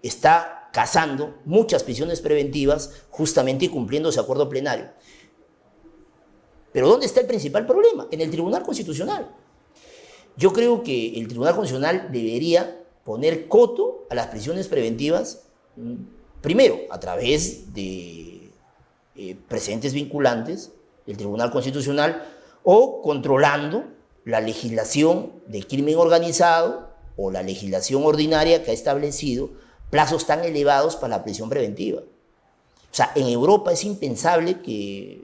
está cazando muchas prisiones preventivas justamente cumpliendo ese acuerdo plenario. Pero ¿dónde está el principal problema? En el Tribunal Constitucional. Yo creo que el Tribunal Constitucional debería poner coto a las prisiones preventivas, primero, a través de precedentes vinculantes del Tribunal Constitucional, o controlando la legislación de crimen organizado o la legislación ordinaria que ha establecido plazos tan elevados para la prisión preventiva. O sea, en Europa es impensable que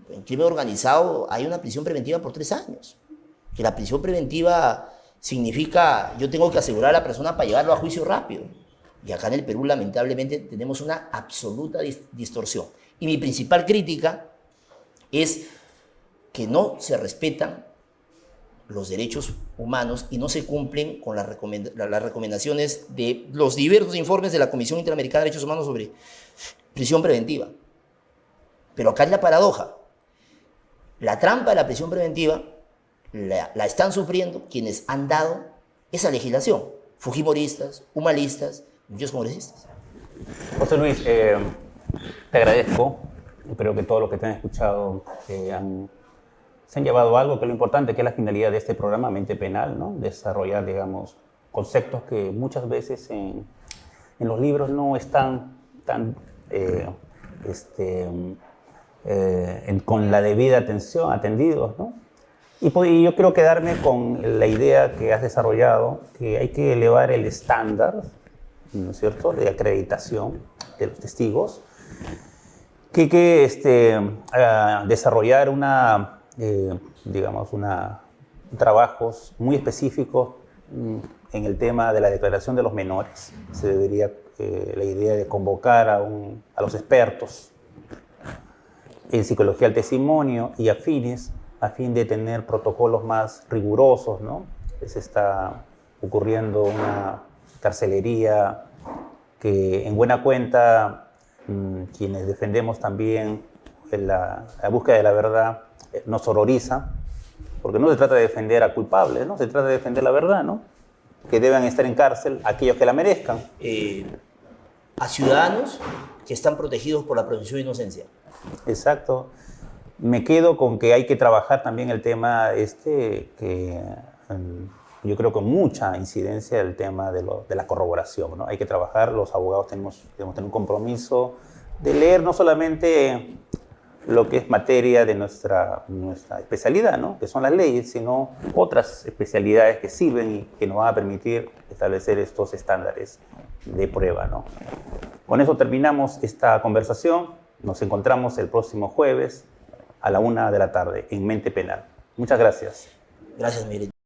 en crimen organizado haya una prisión preventiva por 3 años. que la prisión preventiva significa yo tengo que asegurar a la persona para llevarlo a juicio rápido. Y acá en el Perú, lamentablemente, tenemos una absoluta distorsión. Y mi principal crítica es que no se respetan los derechos humanos y no se cumplen con las recomendaciones de los diversos informes de la Comisión Interamericana de Derechos Humanos sobre prisión preventiva. Pero acá es la paradoja. La trampa de la prisión preventiva la están sufriendo quienes han dado esa legislación. Fujimoristas, humanistas, muchos congresistas. José Luis, te agradezco. Espero que todos los que te han escuchado se han llevado algo, que es lo importante, que es la finalidad de este programa Mente Penal, ¿no? Desarrollar, digamos, conceptos que muchas veces en los libros no están tan con la debida atención, atendidos, ¿no? Y yo quiero quedarme con la idea que has desarrollado, que hay que elevar el estándar, ¿no es cierto?, de acreditación de los testigos, que hay que desarrollar trabajos muy específicos en el tema de la declaración de los menores. Se debería, la idea de convocar a los expertos en psicología del testimonio y afines, a fin de tener protocolos más rigurosos, ¿no? Se está ocurriendo una carcelería que, en buena cuenta, quienes defendemos también la búsqueda de la verdad, nos horroriza, porque no se trata de defender a culpables, ¿no? Se trata de defender la verdad, ¿no? Que deben estar en cárcel aquellos que la merezcan. A ciudadanos que están protegidos por la presunción de inocencia. Exacto. Me quedo con que hay que trabajar también el tema que yo creo con mucha incidencia el tema de la corroboración, ¿no? Hay que trabajar, los abogados debemos tener un compromiso de leer no solamente lo que es materia de nuestra especialidad, ¿no?, que son las leyes, sino otras especialidades que sirven y que nos van a permitir establecer estos estándares de prueba, ¿no? Con eso terminamos esta conversación. Nos encontramos el próximo jueves a la 1 de la tarde en Mente Penal. Muchas gracias. Gracias, Miguel.